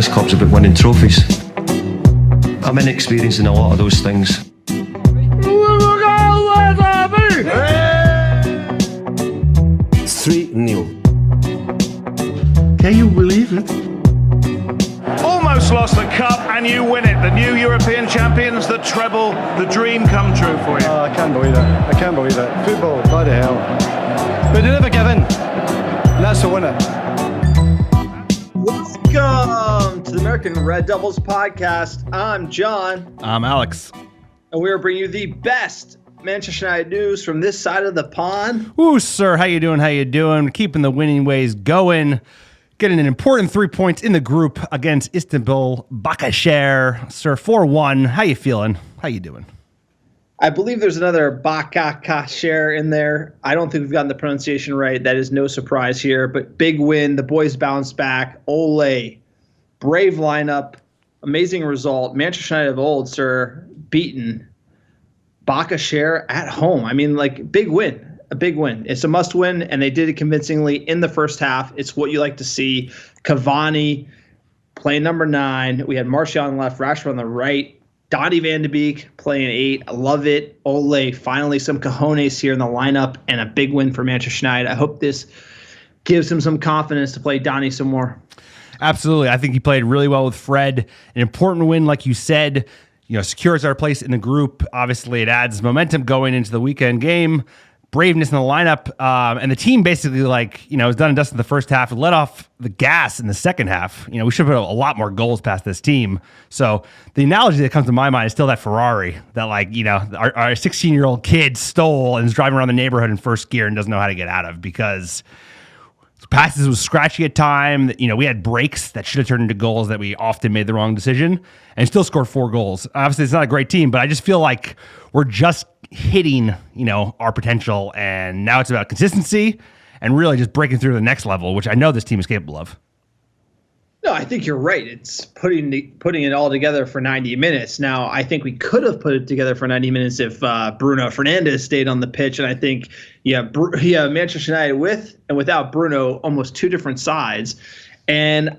This club's about winning trophies. I'm inexperienced in a lot of those things. 3-0. Can you believe it? Almost lost the cup and you win it. The new European champions, the treble, the dream come true for you. I can't believe it. I can't believe it. Football, bloody hell. But they never give in. And that's the winner. Welcome to the American Red Devils podcast. I'm John. I'm Alex. And we are bringing you the best Manchester United news from this side of the pond. Ooh, sir, how you doing? How you doing? Keeping the winning ways going. Getting an important 3 points in the group against Istanbul Basaksehir. Sir, 4-1. How you feeling? How you doing? I believe there's another Basaksehir in there. I don't think we've gotten the pronunciation right. That is no surprise here. But big win. The boys bounced back. Ole. Brave lineup. Amazing result. Manchester United of old, sir, beaten Basaksehir at home. I mean, like, big win. A big win. It's a must win, and they did it convincingly in the first half. It's what you like to see. Cavani playing number 9. We had Martial on the left, Rashford on the right. Donny van de Beek playing 8. I love it. Ole, finally some cojones here in the lineup, and a big win for Manchester United. I hope this gives him some confidence to play Donny some more. Absolutely. I think he played really well with Fred. An important win, like you said, secures our place in the group. Obviously, it adds momentum going into the weekend game. Braveness in the lineup, and the team basically, was done and dusted in the first half and let off the gas in the second half. We should put a lot more goals past this team. So the analogy that comes to my mind is still that Ferrari that, our 16-year-old kid stole and is driving around the neighborhood in first gear and doesn't know how to get out of because passes was scratchy at time. We had breaks that should have turned into goals that we often made the wrong decision and still scored 4 goals. Obviously, it's not a great team, but I just feel like we're just hitting, our potential, and now it's about consistency and really just breaking through the next level, which I know this team is capable of. No, I think you're right. It's putting it all together for 90 minutes. Now, I think we could have put it together for 90 minutes if Bruno Fernandes stayed on the pitch, and I think Manchester United with and without Bruno, almost 2 different sides, and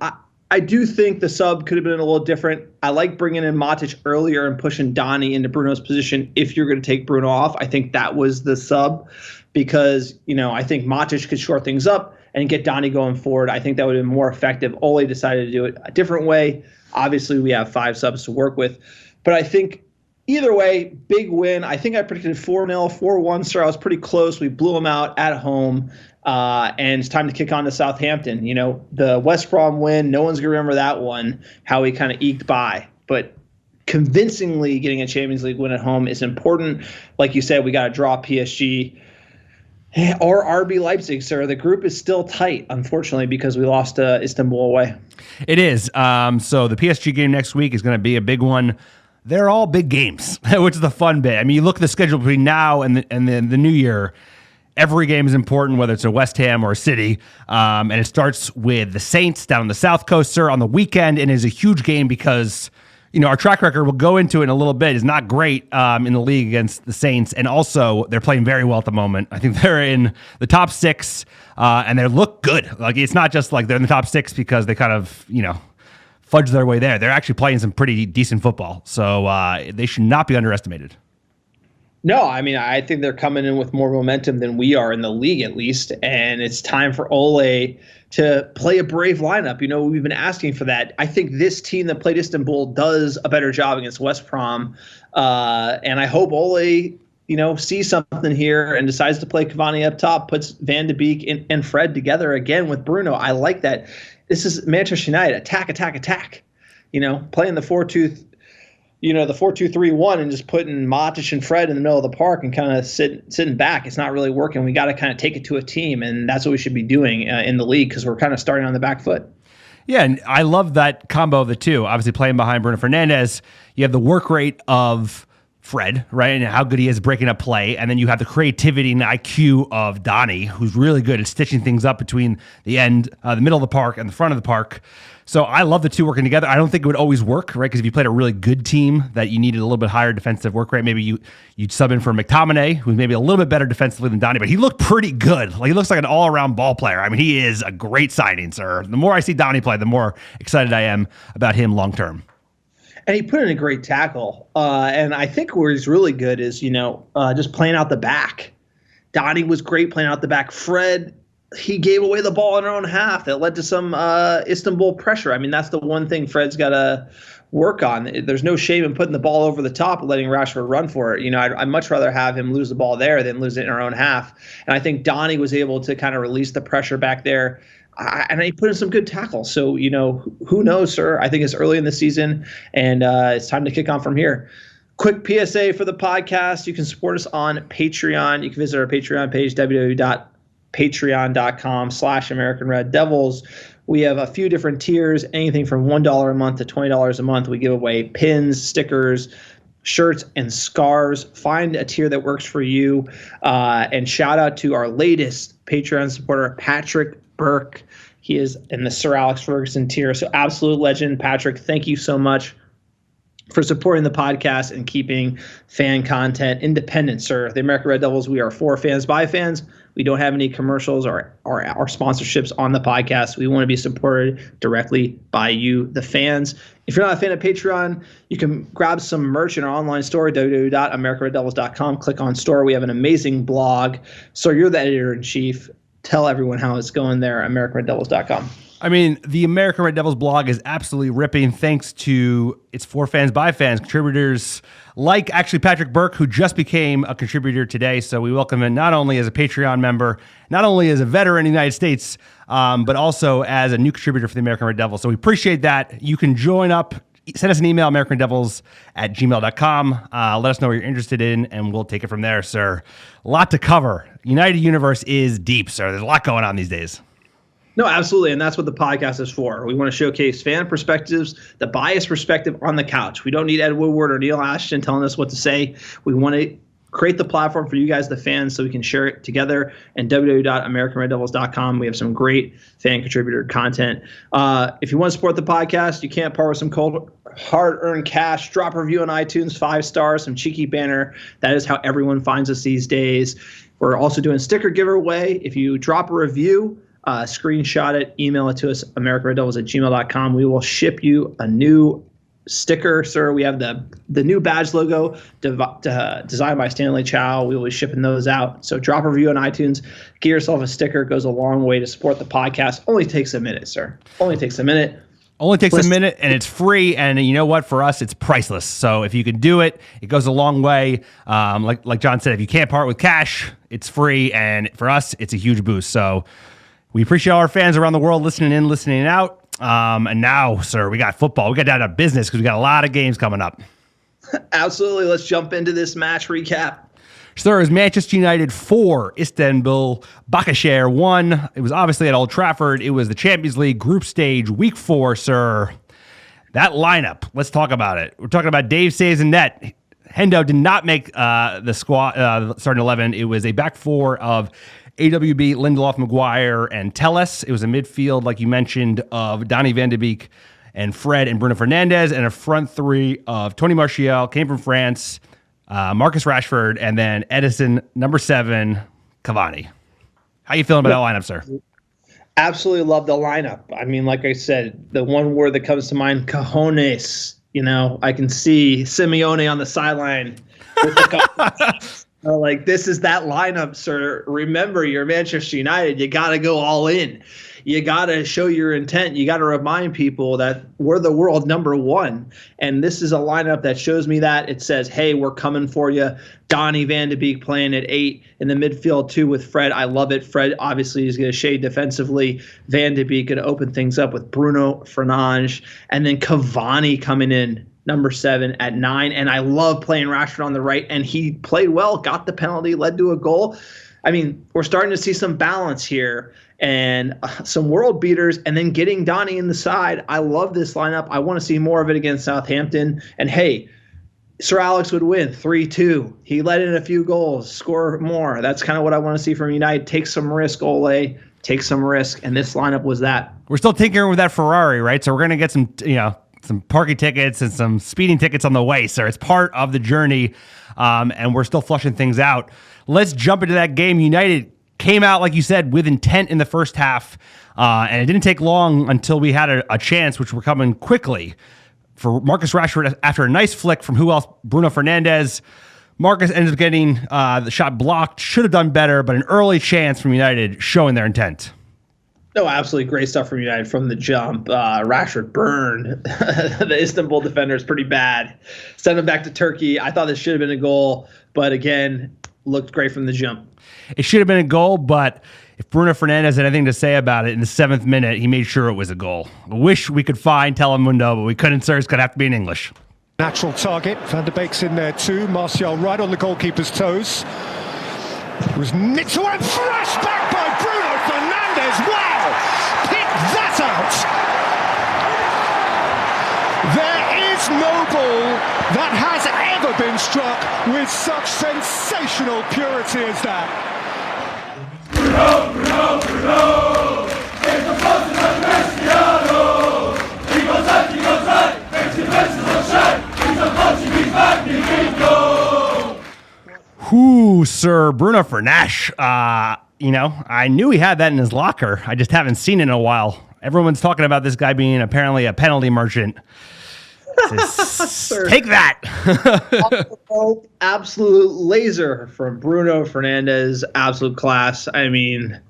I do think the sub could have been a little different. I like bringing in Matic earlier and pushing Donny into Bruno's position if you're going to take Bruno off. I think that was the sub because, I think Matic could shore things up and get Donny going forward. I think that would have been more effective. Ole decided to do it a different way. Obviously, we have 5 subs to work with. But I think either way, big win. I think I predicted 4-0, 4-1, sir. I was pretty close. We blew them out at home. And it's time to kick on to Southampton. The West Brom win, no one's going to remember that one, how we kind of eked by. But convincingly getting a Champions League win at home is important. Like you said, we got to draw PSG or RB Leipzig, sir. The group is still tight, unfortunately, because we lost Istanbul away. It is. So the PSG game next week is going to be a big one. They're all big games, which is the fun bit. I mean, you look at the schedule between now and the new year. Every game is important, whether it's a West Ham or a City. And it starts with the Saints down on the South Coast, sir, on the weekend. And is a huge game because, our track record, we'll go into it in a little bit, is not great in the league against the Saints. And also, they're playing very well at the moment. I think they're in the top 6, and they look good. Like, it's not just like they're in the top 6 because they kind of, fudge their way there. They're actually playing some pretty decent football. So they should not be underestimated. No, I mean, I think they're coming in with more momentum than we are in the league, at least. And it's time for Ole to play a brave lineup. We've been asking for that. I think this team that played Istanbul does a better job against West Brom. And I hope Ole, sees something here and decides to play Cavani up top, puts Van de Beek and Fred together again with Bruno. I like that. This is Manchester United. Attack, attack, attack. Playing the 4-2. The 4-2-3-1 and just putting Matic and Fred in the middle of the park and kind of sitting back. It's not really working. We got to kind of take it to a team, and that's what we should be doing in the league because we're kind of starting on the back foot. Yeah, and I love that combo of the two. Obviously, playing behind Bruno Fernandes, you have the work rate of Fred, right? And how good he is breaking up play. And then you have the creativity and IQ of Donnie, who's really good at stitching things up between the middle of the park and the front of the park. So I love the two working together. I don't think it would always work, right? Because if you played a really good team that you needed a little bit higher defensive work rate, maybe you'd sub in for McTominay, who's maybe a little bit better defensively than Donnie, but he looked pretty good. Like, he looks like an all-around ball player. I mean, he is a great signing, sir. The more I see Donnie play, the more excited I am about him long-term. And he put in a great tackle. And I think where he's really good is, just playing out the back. Donnie was great playing out the back. Fred, he gave away the ball in our own half. That led to some Istanbul pressure. I mean, that's the one thing Fred's got to work on. There's no shame in putting the ball over the top and letting Rashford run for it. I'd much rather have him lose the ball there than lose it in our own half. And I think Donnie was able to kind of release the pressure back there. And he put in some good tackles. So, who knows, sir? I think it's early in the season, and it's time to kick on from here. Quick PSA for the podcast. You can support us on Patreon. You can visit our Patreon page, www.patreon.com/AmericanRedDevils. We have a few different tiers, anything from $1 a month to $20 a month. We give away pins, stickers, shirts, and scarves. Find a tier that works for you. And shout out to our latest Patreon supporter, Patrick Burke. He is in the Sir Alex Ferguson tier. So absolute legend, Patrick. Thank you so much for supporting the podcast and keeping fan content independent, sir. The American Red Devils, we are for fans by fans. We don't have any commercials or sponsorships on the podcast. We want to be supported directly by you, the fans. If you're not a fan of Patreon, you can grab some merch in our online store, www.americanreddevils.com. Click on store. We have an amazing blog. So you're the editor-in-chief. Tell everyone how it's going there, americanreddevils.com. I mean, the American Red Devils blog is absolutely ripping thanks to its for fans by fans contributors like actually Patrick Burke, who just became a contributor today. So we welcome him not only as a Patreon member, not only as a veteran in the United States, but also as a new contributor for the American Red Devils. So we appreciate that. You can join up. Send us an email, americanreddevils@gmail.com. Let us know what you're interested in, and we'll take it from there, sir. A lot to cover. United Universe is deep, sir. There's a lot going on these days. No, absolutely. And that's what the podcast is for. We want to showcase fan perspectives, the biased perspective on the couch. We don't need Ed Woodward or Neil Ashton telling us what to say. We want to create the platform for you guys, the fans, so we can share it together. And www.americanreddevils.com. We have some great fan contributor content. If you want to support the podcast, you can't part with some cold, hard-earned cash. Drop a review on iTunes, 5 stars, some cheeky banner. That is how everyone finds us these days. We're also doing sticker giveaway. If you drop a review, screenshot it, email it to us, americanreddevils@gmail.com. We will ship you a new sticker, sir. We have the new badge logo designed by Stanley Chow. We will be shipping those out. So drop a review on iTunes. Get yourself a sticker. It goes a long way to support the podcast. Only takes a minute, sir. Only takes a minute. Only takes a minute, and it's free. And you know what? For us, it's priceless. So if you can do it, it goes a long way. Like John said, if you can't part with cash, it's free. And for us, it's a huge boost. So we appreciate all our fans around the world listening in, listening out. And now, sir, we got football. We got down to business because we got a lot of games coming up. Absolutely. Let's jump into this match recap. Sir, it was Manchester United 4, Istanbul Basaksehir 1. It was obviously at Old Trafford. It was the Champions League group stage, week 4, sir. That lineup, let's talk about it. We're talking about Dave saves in net. Hendo did not make the squad starting 11. It was a back 4 of AWB, Lindelof, Maguire, and Telles. It was a midfield, like you mentioned, of Donny van de Beek and Fred and Bruno Fernandes, and a front 3 of Tony Martial, came from France, Marcus Rashford, and then Edison, number 7, Cavani. How you feeling about that lineup, sir? Absolutely love the lineup. I mean, like I said, the one word that comes to mind, cojones. I can see Simeone on the sideline with the like, this is that lineup, sir. Remember, you're Manchester United. You got to go all in. You got to show your intent. You got to remind people that we're the world number 1. And this is a lineup that shows me that. It says, hey, we're coming for you. Donny van de Beek playing at 8 in the midfield, 2 with Fred. I love it. Fred obviously is going to shade defensively. Van de Beek going to open things up with Bruno Fernandes. And then Cavani coming in, number 7 at 9. And I love playing Rashford on the right. And he played well, got the penalty, led to a goal. I mean, we're starting to see some balance here and some world beaters, and then getting Donny in the side. I love this lineup. I want to see more of it against Southampton. And hey, Sir Alex would win 3-2. He let in a few goals, score more. That's kind of what I want to see from United. Take some risk, Ole. Take some risk. And this lineup was that. We're still tinkering with that Ferrari, right? So we're going to get some, some parking tickets and some speeding tickets on the way, sir. It's part of the journey, and we're still flushing things out. Let's jump into that game. United came out, like you said, with intent in the first half, and it didn't take long until we had a chance, which were coming quickly. For Marcus Rashford, after a nice flick from who else? Bruno Fernandes. Marcus ends up getting the shot blocked. Should have done better, but an early chance from United showing their intent. No, absolutely great stuff from United from the jump. Rashford burned the Istanbul defenders pretty bad. Sent him back to Turkey. I thought this should have been a goal, but again, looked great from the jump. It should have been a goal, but if Bruno Fernandes had anything to say about it in the 7th minute, he made sure it was a goal. I wish we could find Telemundo, but we couldn't, sir. It's going to have to be in English. Natural target. Van der Beek's in there too. Martial right on the goalkeeper's toes. It was nicked away. Flash back by Bruno Fernandes. Wow! Pick that out! There is no ball that has ever been struck with such sensational purity as that. Bruno, Bruno, Bruno, it's the closest of Cristiano. He goes right, makes defenses shine. He's a Portuguese magnifico. Whoo, sir, Bruno Fernandes. I knew he had that in his locker. I just haven't seen it in a while. Everyone's talking about this guy being apparently a penalty merchant. Take that. Absolute laser from Bruno Fernandes. Absolute class. I mean,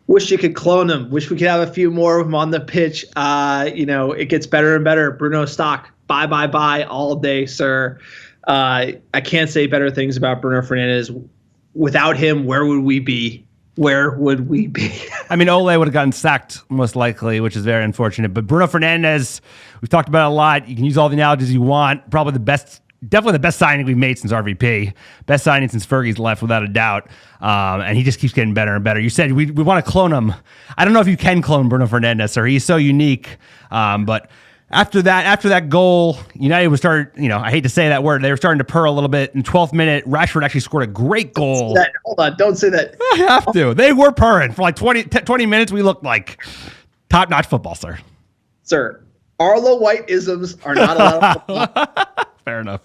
wish you could clone him. Wish we could have a few more of them on the pitch. It gets better and better. Bruno stock. Bye all day, sir. I can't say better things about Bruno Fernandes. Without him, where would we be? Where would we be? I mean, Ole would have gotten sacked most likely, which is very unfortunate. But Bruno Fernandes, we've talked about it a lot. You can use all the analogies you want. Probably definitely the best signing we've made since RVP. Best signing since Fergie's left, without a doubt. And he just keeps getting better and better. You said we want to clone him. I don't know if you can clone Bruno Fernandes, sir. He's so unique. But after that goal, United was starting, I hate to say that word, they were starting to purr a little bit. In 12th minute, Rashford actually scored a great goal. Hold on, don't say that. I have to. They were purring. For like 20 minutes, we looked like top-notch football, sir. Sir, Arlo White-isms are not allowed. Fair enough.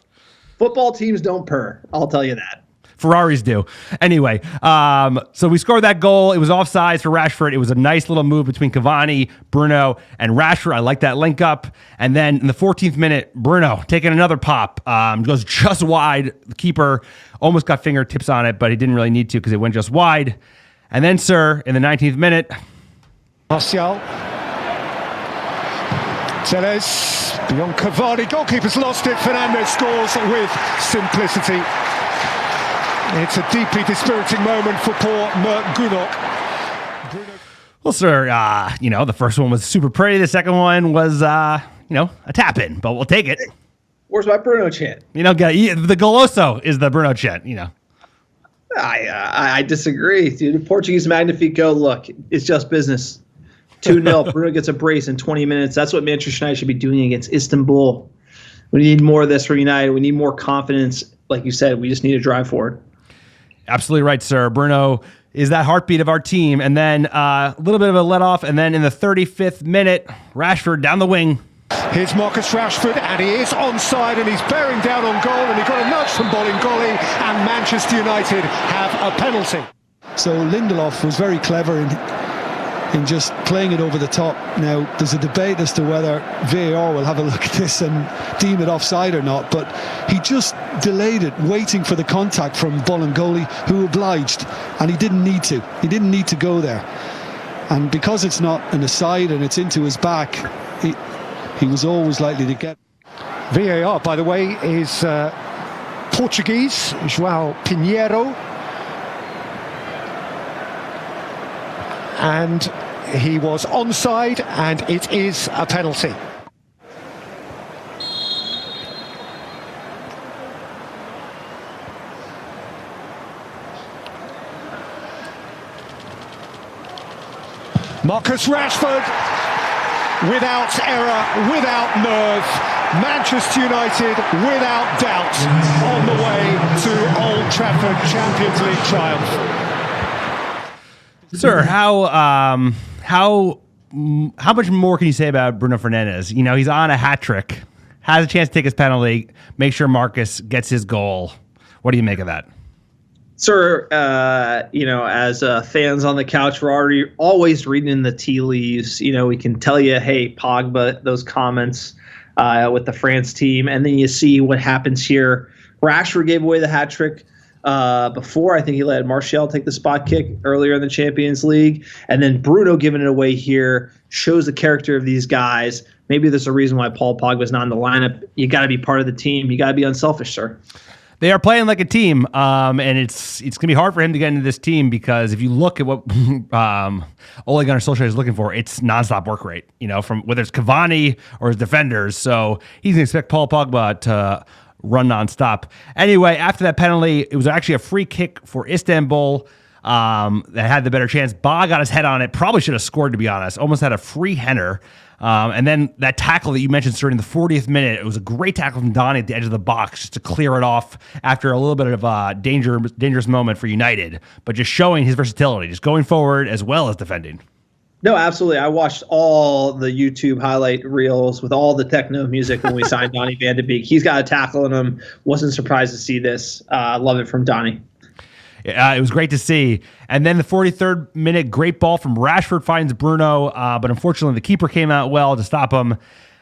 Football teams don't purr. I'll tell you that. Ferraris do. Anyway, so we scored that goal. It was offsides for Rashford. It was a nice little move between Cavani, Bruno, and Rashford. I like that link up. And then in the 14th minute, Bruno taking another pop. Goes just wide. The keeper almost got fingertips on it, but he didn't really need to because it went just wide. And then, sir, in the 19th minute, Martial. Teles, beyond Cavani. Goalkeeper's lost it. Fernandes scores with simplicity. It's a deeply dispiriting moment for poor Mert Gunok. Well, sir, the first one was super pretty. The second one was, a tap-in, but we'll take it. Where's my Bruno chant? The Goloso is the Bruno chant, I disagree, dude. The Portuguese Magnifico, look, it's just business. 2-0. Bruno gets a brace in 20 minutes. That's what Manchester United should be doing against Istanbul. We need more of this for United. We need more confidence. Like you said, we just need to drive forward. Absolutely right, sir. Bruno is that heartbeat of our team. And then a little bit of a let-off. And then in the 35th minute, Rashford down the wing. Here's Marcus Rashford, and he is onside, and he's bearing down on goal, and he got a nudge from Bolingoli, and Manchester United have a penalty. So Lindelof was very clever in just playing it over the top. Now, there's a debate as to whether VAR will have a look at this and deem it offside or not, but he just delayed it, waiting for the contact from Bolingoli, who obliged, and he didn't need to. He didn't need to go there. And because it's not an aside and it's into his back, he was always likely to get. VAR, by the way, is Portuguese, João Pinheiro. And he was onside, and it is a penalty. Marcus Rashford, without error, without nerve, Manchester United, without doubt, on the way to Old Trafford Champions League triumph. Sir, how much more can you say about Bruno Fernandes? You know, he's on a hat trick, has a chance to take his penalty, make sure Marcus gets his goal. What do you make of that? Sir, as fans on the couch, we're always reading the tea leaves. You know, we can tell you, hey, Pogba, those comments with the France team, and then you see what happens here. Rashford gave away the hat trick before. I think he let Martial take the spot kick earlier in the Champions League, and then Bruno giving it away here shows the character of these guys. Maybe there's a reason why Paul Pogba's not in the lineup. You got to be part of the team. You got to be unselfish, sir. They are playing like a team, and it's going to be hard for him to get into this team because if you look at what Ole Gunnar Solskjaer is looking for, it's nonstop work rate, you know, from whether it's Cavani or his defenders. So he's going to expect Paul Pogba to run nonstop. Anyway, after that penalty, it was actually a free kick for Istanbul that had the better chance. Ba got his head on it. Probably should have scored, to be honest. Almost had a free header. And then that tackle that you mentioned during the 40th minute, it was a great tackle from Donny at the edge of the box just to clear it off after a little bit of a dangerous moment for United, but just showing his versatility, just going forward as well as defending. No, absolutely. I watched all the YouTube highlight reels with all the techno music when we signed Donny van de Beek. He's got a tackle in him. Wasn't surprised to see this. Love it from Donny. It was great to see. And then the 43rd minute, great ball from Rashford finds Bruno, but unfortunately the keeper came out well to stop him.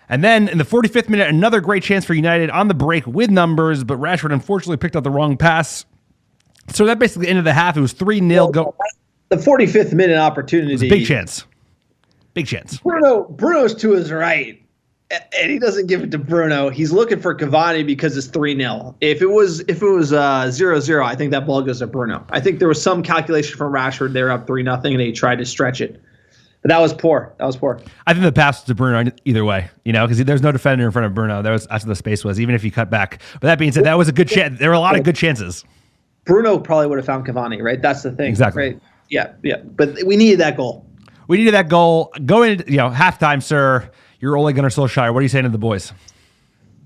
And then in the 45th minute, another great chance for United on the break with numbers, but Rashford unfortunately picked up the wrong pass. So that basically ended the half. It was 3-0. The 45th minute opportunity. It was a big chance. Big chance. Bruno's to his right. And he doesn't give it to Bruno. He's looking for Cavani because it's 3-0. If it was 0-0, I think that ball goes to Bruno. I think there was some calculation from Rashford. They were up 3-0, and he tried to stretch it. But that was poor. I think the pass was to Bruno either way, you know, because there's no defender in front of Bruno. That was after the space was, even if you cut back. But that being said, that was a good chance. There were a lot of good chances. Bruno probably would have found Cavani, right? That's the thing. Exactly. Right? Yeah. But we needed that goal. Going into halftime, sir. You're Ole Gunnar Solskjaer. What are you saying to the boys?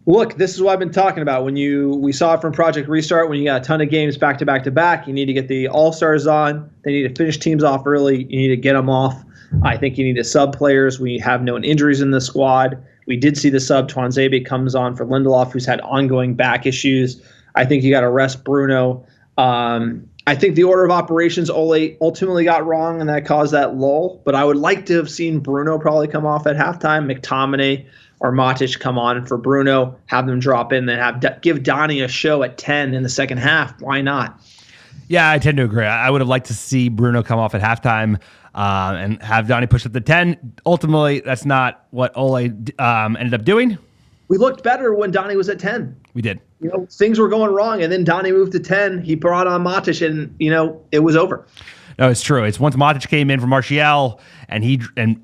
Look, this is what I've been talking about. We saw it from Project Restart, when you got a ton of games back to back to back, you need to get the all-stars on. They need to finish teams off early. You need to get them off. I think you need to sub players. We have known injuries in the squad. We did see the sub. Tuanzebe comes on for Lindelof, who's had ongoing back issues. I think you got to rest Bruno. I think the order of operations Ole ultimately got wrong, and that caused that lull. But I would like to have seen Bruno probably come off at halftime, McTominay or Matic come on for Bruno, have them drop in, then give Donny a show at 10 in the second half. Why not? Yeah, I tend to agree. I would have liked to see Bruno come off at halftime and have Donny push up to 10. Ultimately, that's not what Ole ended up doing. We looked better when Donny was at 10. We did. You know, things were going wrong, and then Donny moved to 10. He brought on Matic, and, you know, it was over. No, it's true. It's once Matic came in for Martial, and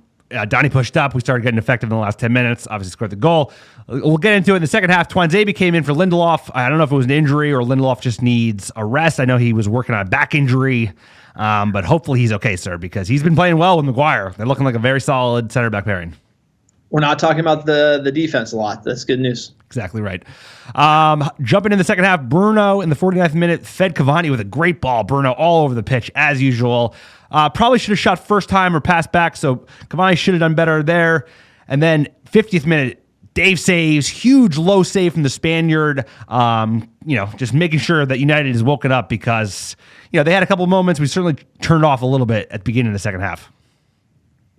Donny pushed up, we started getting effective in the last 10 minutes, obviously scored the goal. We'll get into it in the second half. Tuanzebe came in for Lindelof. I don't know if it was an injury or Lindelof just needs a rest. I know he was working on a back injury, but hopefully he's okay, sir, because he's been playing well with Maguire. They're looking like a very solid center back pairing. We're not talking about the defense a lot. That's good news. Exactly right. Jumping in the second half, Bruno in the 49th minute fed Cavani with a great ball. Bruno all over the pitch as usual. Probably should have shot first time or passed back, so Cavani should have done better there. And then 50th minute, Dave saves, huge low save from the Spaniard. Just making sure that United is woken up because they had a couple of moments. We certainly turned off a little bit at the beginning of the second half.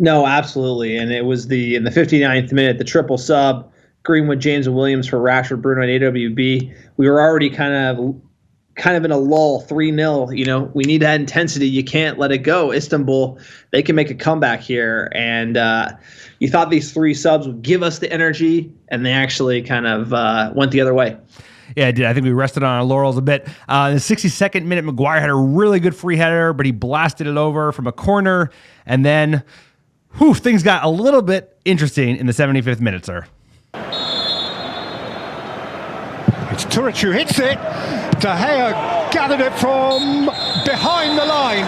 No, absolutely. And it was in the 59th minute, the triple sub, Greenwood, James, and Williams for Rashford, Bruno, and AWB. We were already kind of in a lull, 3-0. We need that intensity. You can't let it go. Istanbul, they can make a comeback here. And you thought these three subs would give us the energy, and they actually kind of went the other way. Yeah, I did. I think we rested on our laurels a bit. In the 62nd minute, Maguire had a really good free header, but he blasted it over from a corner. And then things got a little bit interesting in the 75th minute, sir. It's Turret who hits it. De Gea gathered it from behind the line.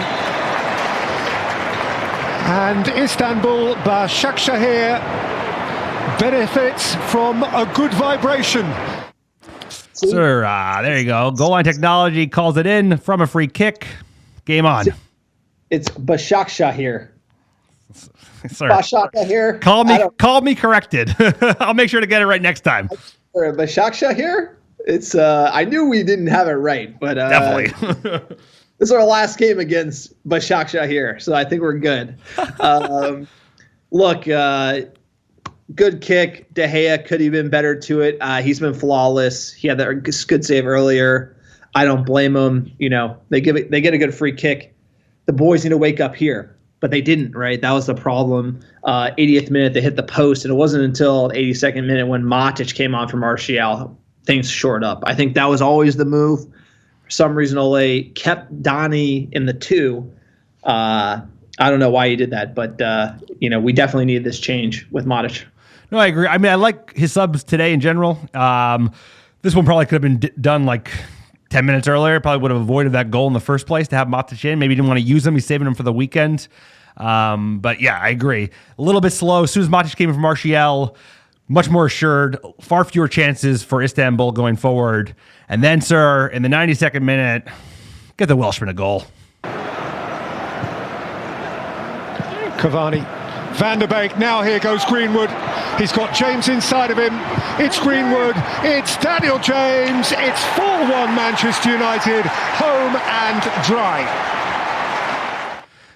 And Istanbul Basaksehir benefits from a good vibration. Sir, there you go. Goal line technology calls it in from a free kick. Game on. It's Basaksehir. Sir, Basaksehir. Call me corrected. I'll make sure to get it right next time. Basaksehir. It's I knew we didn't have it right, but Definitely. this is our last game against Basaksehir, so I think we're good. Look, good kick. De Gea could have been better to it. He's been flawless. He had that good save earlier. I don't blame him. You know, they get a good free kick. The boys need to wake up here, but they didn't. Right, that was the problem. 80th minute, they hit the post, and it wasn't until the 82nd minute when Matic came on from RCL, things shored up. I think that was always the move. For some reason, Ole kept Donny in the 2. I don't know why he did that, but we definitely need this change with Matic. No, I agree. I mean, I like his subs today in general. This one probably could have been done like 10 minutes earlier. Probably would have avoided that goal in the first place to have Matic in. Maybe he didn't want to use him. He's saving him for the weekend. But yeah, I agree. A little bit slow. As soon as Matic came in from RCL, much more assured, far fewer chances for Istanbul going forward. And then, sir, in the 92nd minute, get the Welshman a goal. Cavani, Van der Beek, now here goes Greenwood. He's got James inside of him. It's Greenwood, it's Daniel James, it's 4-1 Manchester United, home and dry.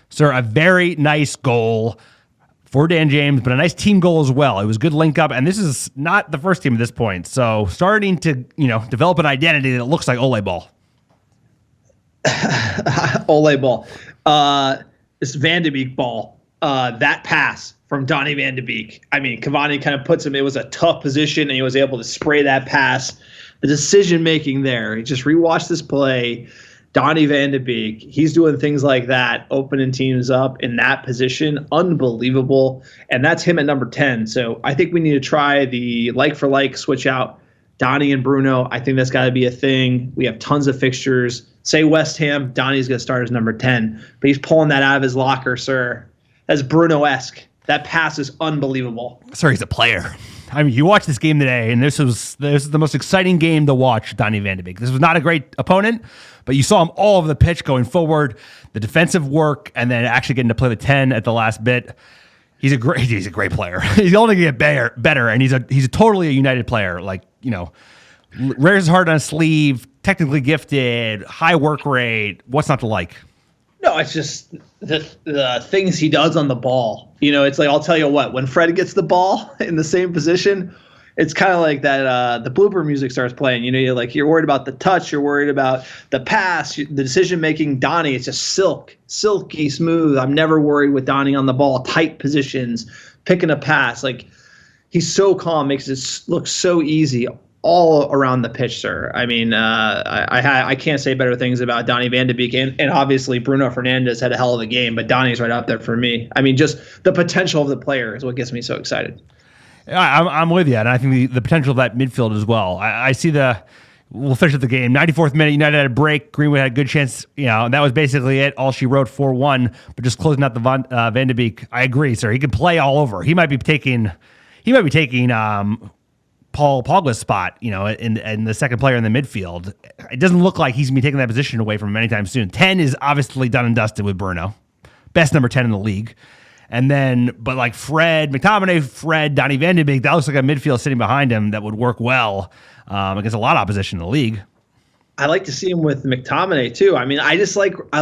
Sir, a very nice goal for Dan James, but a nice team goal as well. It was good link up, and this is not the first team at this point. So starting to, develop an identity that looks like Ole ball. Ole ball. This Van de Beek ball. That pass from Donny Van de Beek. I mean, Cavani kind of puts him. It was a tough position, and he was able to spray that pass. The decision making there. He just rewatched this play. Donny Van de Beek, he's doing things like that, opening teams up in that position. Unbelievable. And that's him at number 10. So I think we need to try the like-for-like switch out Donny and Bruno. I think that's got to be a thing. We have tons of fixtures. Say West Ham, Donny's going to start as number 10. But he's pulling that out of his locker, sir. That's Bruno-esque. That pass is unbelievable. Sir, he's a player. I mean, you watched this game today, and this is the most exciting game to watch, Donny Van de Beek. This was not a great opponent, but you saw him all over the pitch going forward, the defensive work, and then actually getting to play the 10 at the last bit. He's a great player. He's only going to get better, and he's totally a United player. Like, wears his heart on his sleeve, technically gifted, high work rate. What's not to like? No, it's just the things he does on the ball. It's like, I'll tell you what, when Fred gets the ball in the same position, it's kind of like that the blooper music starts playing. You're worried about the touch, you're worried about the pass, the decision-making. Donny, it's just silky smooth. I'm never worried with Donny on the ball, tight positions, picking a pass. Like, he's so calm, makes it look so easy all around the pitch, sir. I mean, I can't say better things about Donny Van de Beek, and obviously Bruno Fernandes had a hell of a game, but Donny's right up there for me. I mean, just the potential of the player is what gets me so excited. I'm with you, and I think the potential of that midfield as well. I see we'll finish up the game. 94th minute, United had a break. Greenwood had a good chance, and that was basically it. All she wrote, 4-1, but just closing out the Van de Beek. I agree, sir. He can play all over. He might be taking Paul Pogba's spot, in the second player in the midfield. It doesn't look like he's going to be taking that position away from him anytime soon. 10 is obviously done and dusted with Bruno. Best number 10 in the league. And then, but like McTominay, Donny Van de Beek, that looks like a midfield sitting behind him that would work well against a lot of opposition in the league. I like to see him with McTominay too. I mean, I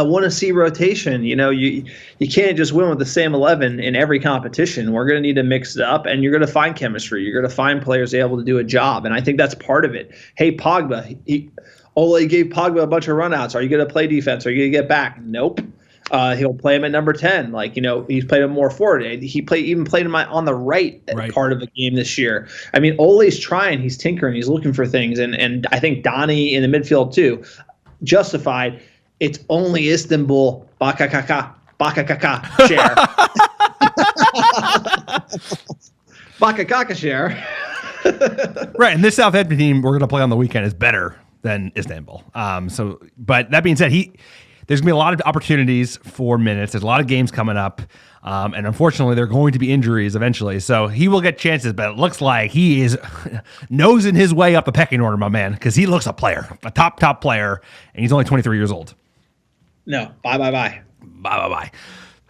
want to see rotation. You can't just win with the same 11 in every competition. We're going to need to mix it up, and you're going to find chemistry. You're going to find players able to do a job, and I think that's part of it. Hey, Pogba, Ole gave Pogba a bunch of runouts. Are you going to play defense? Are you going to get back? Nope. He'll play him at number 10. He's played him more forward. He even played him on the right part of the game this year. I mean, Ole's trying. He's tinkering. He's looking for things. And I think Donny in the midfield too, justified. It's only Istanbul Basaksehir share. Basaksehir. Right, and this Southampton team we're going to play on the weekend is better than Istanbul. But that being said, there's going to be a lot of opportunities for minutes. There's a lot of games coming up. And unfortunately, there are going to be injuries eventually. So he will get chances, but it looks like he is nosing his way up the pecking order, my man, because he looks a player, a top player, and he's only 23 years old. No, bye.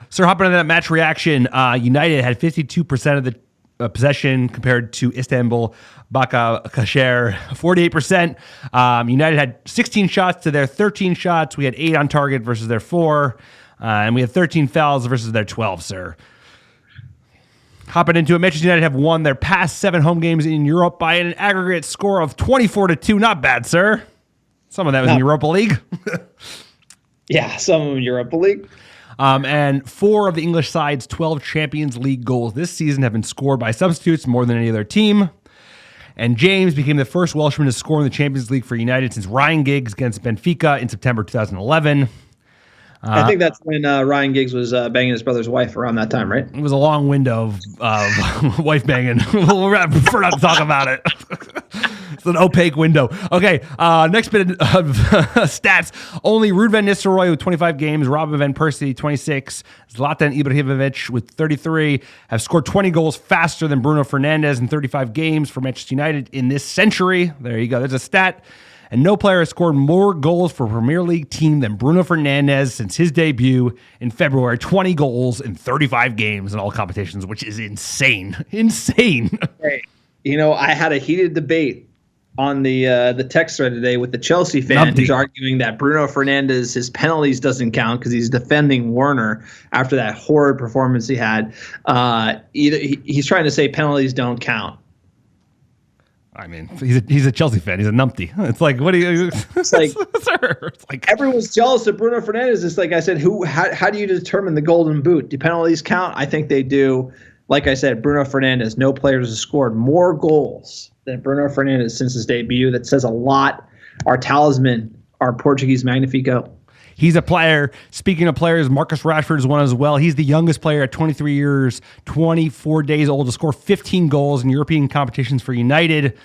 So hopping into that match reaction, United had 52% of the possession compared to Istanbul Basaksehir 48%. United had 16 shots to their 13 shots. We had 8 on target versus their 4. And we had 13 fouls versus their 12, sir. Hopping into it, Manchester United have won their past 7 home games in Europe by an aggregate score of 24-2. Not bad, sir. Some of that was in Europa League. Yeah, some in Europa League. And 4 of the English side's 12 Champions League goals this season have been scored by substitutes, more than any other team. And James became the first Welshman to score in the Champions League for United since Ryan Giggs against Benfica in September 2011. I think that's when Ryan Giggs was banging his brother's wife around that time, right? It was a long window of wife banging. We'll prefer not to talk about it. It's an opaque window. Okay, next bit of stats. Only Ruud van Nistelrooy with 25 games, Robin van Persie 26, Zlatan Ibrahimovic with 33 have scored 20 goals faster than Bruno Fernandes in 35 games for Manchester United in this century. There you go. There's a stat. And no player has scored more goals for a Premier League team than Bruno Fernandes since his debut in February. 20 goals in 35 games in all competitions, which is insane. Insane. Hey, I had a heated debate on the text thread today with the Chelsea fan who's arguing that Bruno Fernandes, his penalties doesn't count because he's defending Werner after that horrid performance he had. He's trying to say penalties don't count. I mean, he's a Chelsea fan. He's a numpty. It's like, what do you? It's like, sir, it's like everyone's jealous of Bruno Fernandes. It's like I said, how do you determine the golden boot? Do penalties count? I think they do. Like I said, Bruno Fernandes, no players have scored more goals than Bruno Fernandes since his debut. That says a lot. Our talisman, our Portuguese Magnifico. He's a player. Speaking of players, Marcus Rashford is one as well. He's the youngest player at 23 years, 24 days old to score 15 goals in European competitions for United.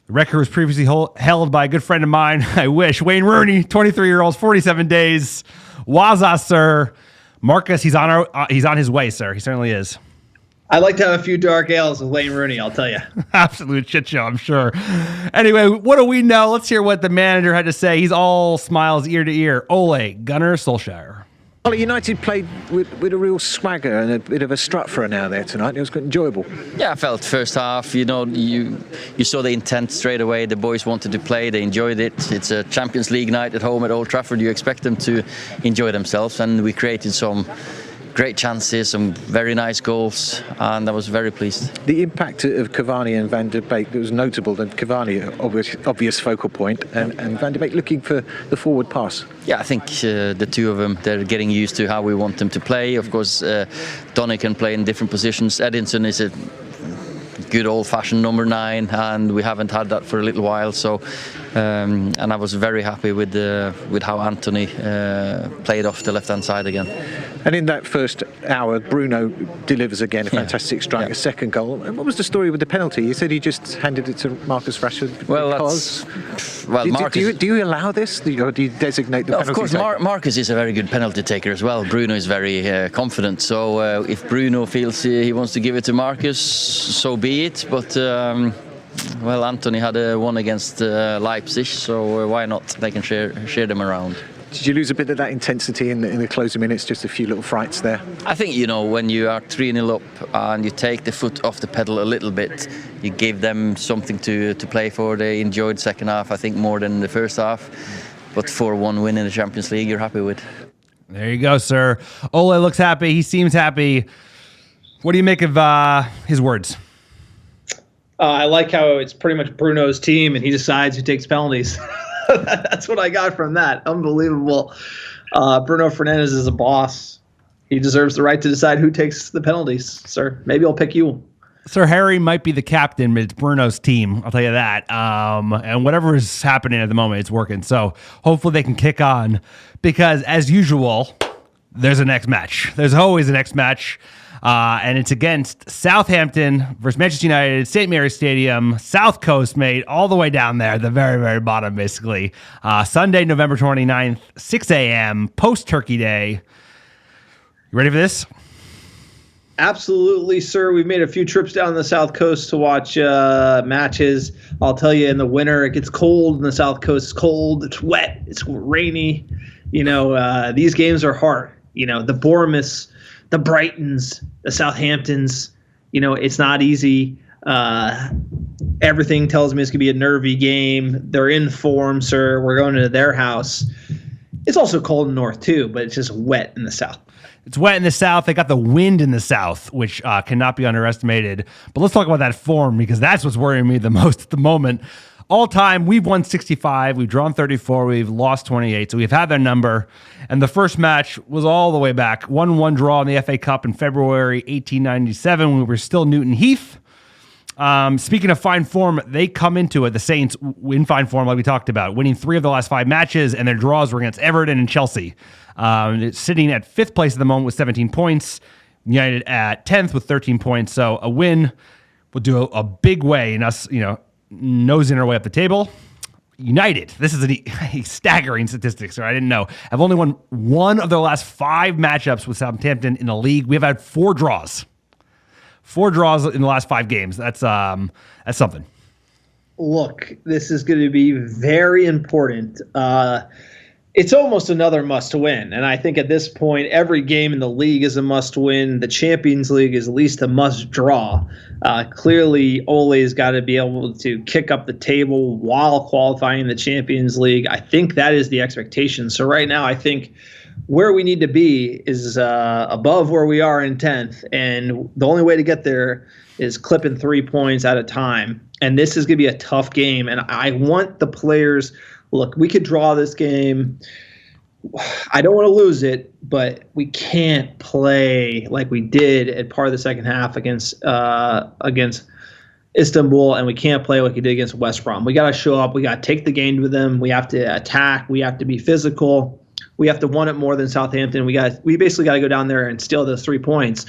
The record was previously held by a good friend of mine. I wish. Wayne Rooney, 23-year-old, 47 days. Waza, sir. Marcus, he's on his way, sir. He certainly is. I'd like to have a few dark ales with Wayne Rooney, I'll tell you. Absolute shit show, I'm sure. Anyway, what do we know? Let's hear what the manager had to say. He's all smiles ear to ear. Ole Gunnar Solskjaer. Well, United played with a real swagger and a bit of a strut for an hour there tonight. It was enjoyable. Yeah, I felt first half, you saw the intent straight away. The boys wanted to play. They enjoyed it. It's a Champions League night at home at Old Trafford. You expect them to enjoy themselves. And we created some great chances, some very nice goals, and I was very pleased. The impact of Cavani and Van der Beek, it was notable that Cavani, obvious focal point, and Van der Beek looking for the forward pass. Yeah, I think the two of them, they're getting used to how we want them to play. Of course, Donny can play in different positions. Edinson is a good old-fashioned number 9, and we haven't had that for a little while. So, and I was very happy with how Anthony played off the left-hand side again. And in that first hour, Bruno delivers again a fantastic strike, a second goal. And what was the story with the penalty? You said he just handed it to Marcus Rashford. Marcus, do you allow this, or do you designate the penalty? Of course, Marcus is a very good penalty taker as well. Bruno is very confident. So if Bruno feels he wants to give it to Marcus, so be it. But Anthony had one against Leipzig, so why not? They can share them around. Did you lose a bit of that intensity in the closing minutes? Just a few little frights there. I think when you are 3-0 up and you take the foot off the pedal a little bit, you give them something to play for. They enjoyed second half, I think, more than the first half. But 4-1 win in the Champions League, you're happy with. There you go, sir. Ole looks happy. He seems happy. What do you make of his words? I like how it's pretty much Bruno's team, and he decides who takes penalties. That's what I got from that. Unbelievable. Bruno Fernandes is a boss. He deserves the right to decide who takes the penalties, sir. Maybe I'll pick you. Sir Harry might be the captain, but it's Bruno's team. I'll tell you that. And whatever is happening at the moment, it's working. So hopefully they can kick on because, as usual, there's a next match. There's always a next match. And it's against Southampton versus Manchester United, St. Mary's Stadium, South Coast, mate, all the way down there, the very, very bottom, basically. Sunday, November 29th, 6 a.m., post-Turkey Day. You ready for this? Absolutely, sir. We've made a few trips down the South Coast to watch matches. I'll tell you, in the winter, it gets cold in the South Coast. It's cold. It's wet. It's rainy. These games are hard. The Bournemouths, the Brightons, the Southamptons. It's not easy. Everything tells me it's going to be a nervy game. They're in form, sir. We're going to their house. It's also cold in the north, too, but it's just wet in the south. It's wet in the south. They got the wind in the south, which cannot be underestimated. But let's talk about that form, because that's what's worrying me the most at the moment. All time, we've won 65, we've drawn 34, we've lost 28, so we've had their number. And the first match was all the way back. 1-1 draw in the FA Cup in February 1897 when we were still Newton Heath. Speaking of fine form, they come into it, the Saints, in fine form like we talked about, winning 3 of the last 5 matches, and their draws were against Everton and Chelsea. It's sitting at 5th place at the moment with 17 points. United at 10th with 13 points. So a win will do a big way in us, nosing our way up the table. United, this is a staggering statistics, I didn't know, have only won 1 of their last 5 matchups with Southampton in the league. We have had 4 draws. 4 draws in the last 5 games. That's something. Look, this is going to be very important. It's almost another must-win, and I think at this point, every game in the league is a must-win. The Champions League is at least a must-draw. Clearly, Ole's got to be able to kick up the table while qualifying the Champions League. I think that is the expectation. So right now, I think where we need to be is above where we are in 10th, and the only way to get there is clipping 3 points at a time. And this is going to be a tough game, and I want the players. Look, we could draw this game. I don't want to lose it, but we can't play like we did at part of the second half against Istanbul, and we can't play like we did against West Brom. We got to show up. We got to take the game to them. We have to attack. We have to be physical. We have to want it more than Southampton. We basically got to go down there and steal those 3 points.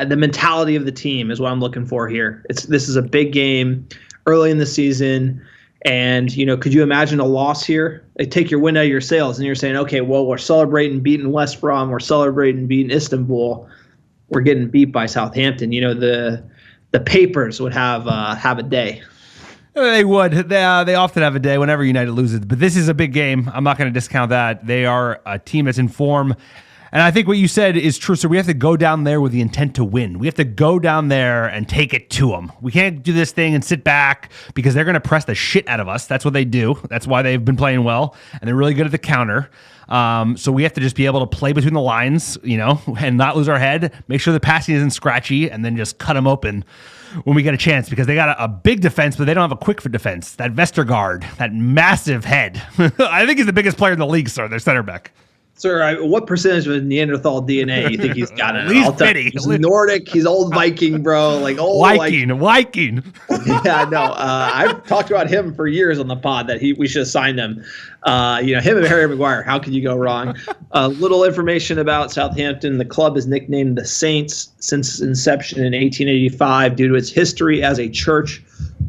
The mentality of the team is what I'm looking for here. This is a big game early in the season. And, could you imagine a loss here? They take your wind out of your sails and you're saying, okay, well, we're celebrating beating West Brom. We're celebrating beating Istanbul. We're getting beat by Southampton. The papers would have a day. They would. They often have a day whenever United loses. But this is a big game. I'm not going to discount that. They are a team that's in form. And I think what you said is true. So we have to go down there with the intent to win. We have to go down there and take it to them. We can't do this thing and sit back because they're going to press the shit out of us. That's what they do. That's why they've been playing well. And they're really good at the counter. So we have to just be able to play between the lines, and not lose our head. Make sure the passing isn't scratchy, and then just cut them open when we get a chance, because they got a big defense, but they don't have a quick for defense. That Vestergaard, that massive head. I think he's the biggest player in the league, sir. Their center back. Sir, what percentage of Neanderthal DNA you think he's got in it? At least he's Nordic. He's old Viking, bro. Like old Viking. Yeah, no. I've talked about him for years on the pod that we should have signed him. Him and Harry Maguire. How could you go wrong? Little information about Southampton. The club is nicknamed the Saints since its inception in 1885 due to its history as a church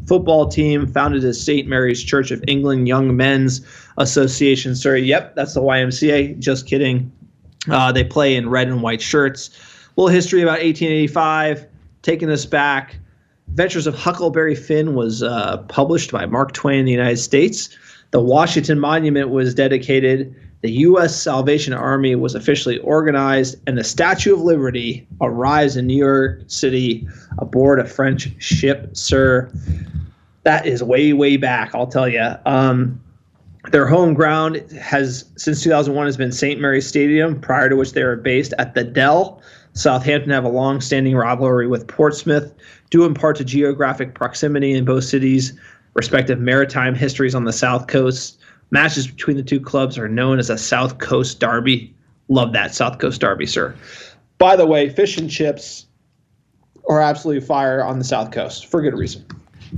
football team founded as St. Mary's Church of England Young Men's Association. Sorry, yep, that's the YMCA. Just kidding. They play in red and white shirts. A little history about 1885, taking us back. Adventures of Huckleberry Finn was published by Mark Twain in the United States. The Washington Monument was dedicated. The U.S. Salvation Army was officially organized, and the Statue of Liberty arrives in New York City aboard a French ship, sir. That is way, way back, I'll tell you. Their home ground since 2001 has been St. Mary's Stadium, prior to which they were based at the Dell. Southampton have a long-standing rivalry with Portsmouth, due in part to geographic proximity in both cities' respective maritime histories on the South Coast. Matches between the two clubs are known as a South Coast Derby. Love that South Coast Derby, sir. By the way, fish and chips are absolutely fire on the South Coast for good reason.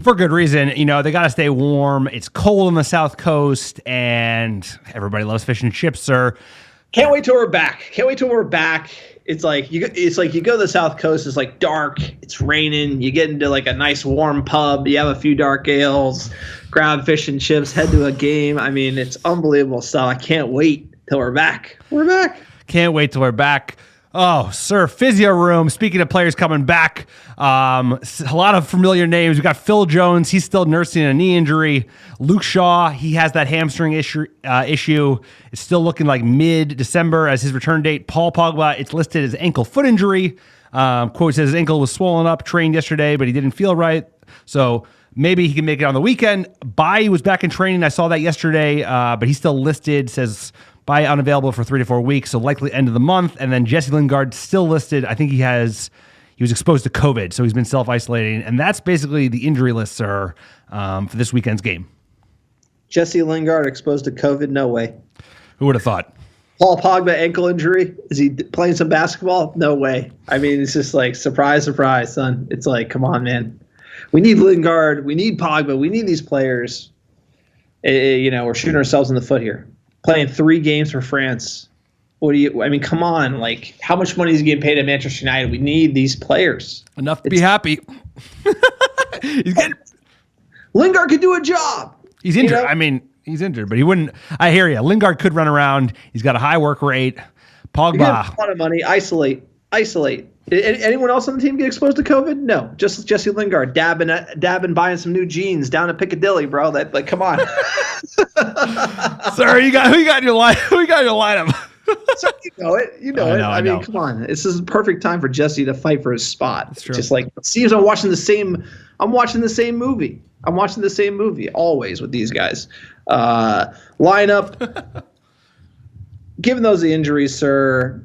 For good reason. They got to stay warm. It's cold on the South Coast, and everybody loves fish and chips, sir. Can't wait till we're back. It's like you go to the South Coast. It's like dark. It's raining. You get into like a nice warm pub. You have a few dark ales, grab fish and chips, head to a game. I mean, it's unbelievable stuff. I can't wait till we're back. Can't wait till we're back. Oh, sir, physio room. Speaking of players coming back, a lot of familiar names. We got Phil Jones. He's still nursing a knee injury. Luke Shaw, he has that hamstring issue. It's still looking like mid-December as his return date. Paul Pogba, it's listed as ankle-foot injury. Quote says his ankle was swollen up, trained yesterday, but he didn't feel right. So maybe he can make it on the weekend. Bai was back in training. I saw that yesterday, but he's still listed, says Bai unavailable for 3 to 4 weeks, so likely end of the month. And then Jesse Lingard still listed. I think he was exposed to COVID, so he's been self-isolating. And that's basically the injury list, sir, for this weekend's game. Jesse Lingard exposed to COVID? No way. Who would have thought? Paul Pogba ankle injury? Is he playing some basketball? No way. I mean, it's just like surprise, son. It's like, come on, man. We need Lingard. We need Pogba. We need these players. We're shooting ourselves in the foot here. Playing 3 games for France. Come on. Like, how much money is he getting paid at Manchester United? We need these players. Enough to be happy. Lingard could do a job. He's injured. He's injured, but he wouldn't. I hear you. Lingard could run around. He's got a high work rate. Pogba. You get a lot of money. Isolate. Anyone else on the team get exposed to COVID? No, just Jesse Lingard dabbing, buying some new jeans down at Piccadilly, bro. Come on. Sir, who you got in your lineup? So you know it. I mean, come on. This is a perfect time for Jesse to fight for his spot. That's true. Just like it seems I'm watching the same movie. I'm watching the same movie always with these guys. Lineup. Given those the injuries, sir,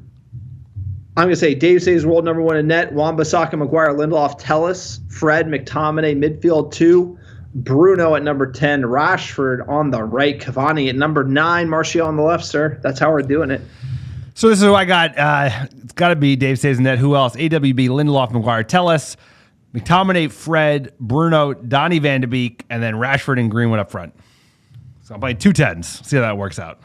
I'm going to say Dave Say's world number 1 in net. Wan-Bissaka, Maguire, Lindelof, Telles, Fred, McTominay, midfield 2. Bruno at number 10. Rashford on the right. Cavani at number 9. Martial on the left, sir. That's how we're doing it. So this is who I got. It's got to be Dave Say's in net. Who else? AWB, Lindelof, Maguire, Telles, McTominay, Fred, Bruno, Donny van de Beek, and then Rashford and Greenwood up front. So I'm playing 2 10s. See how that works out.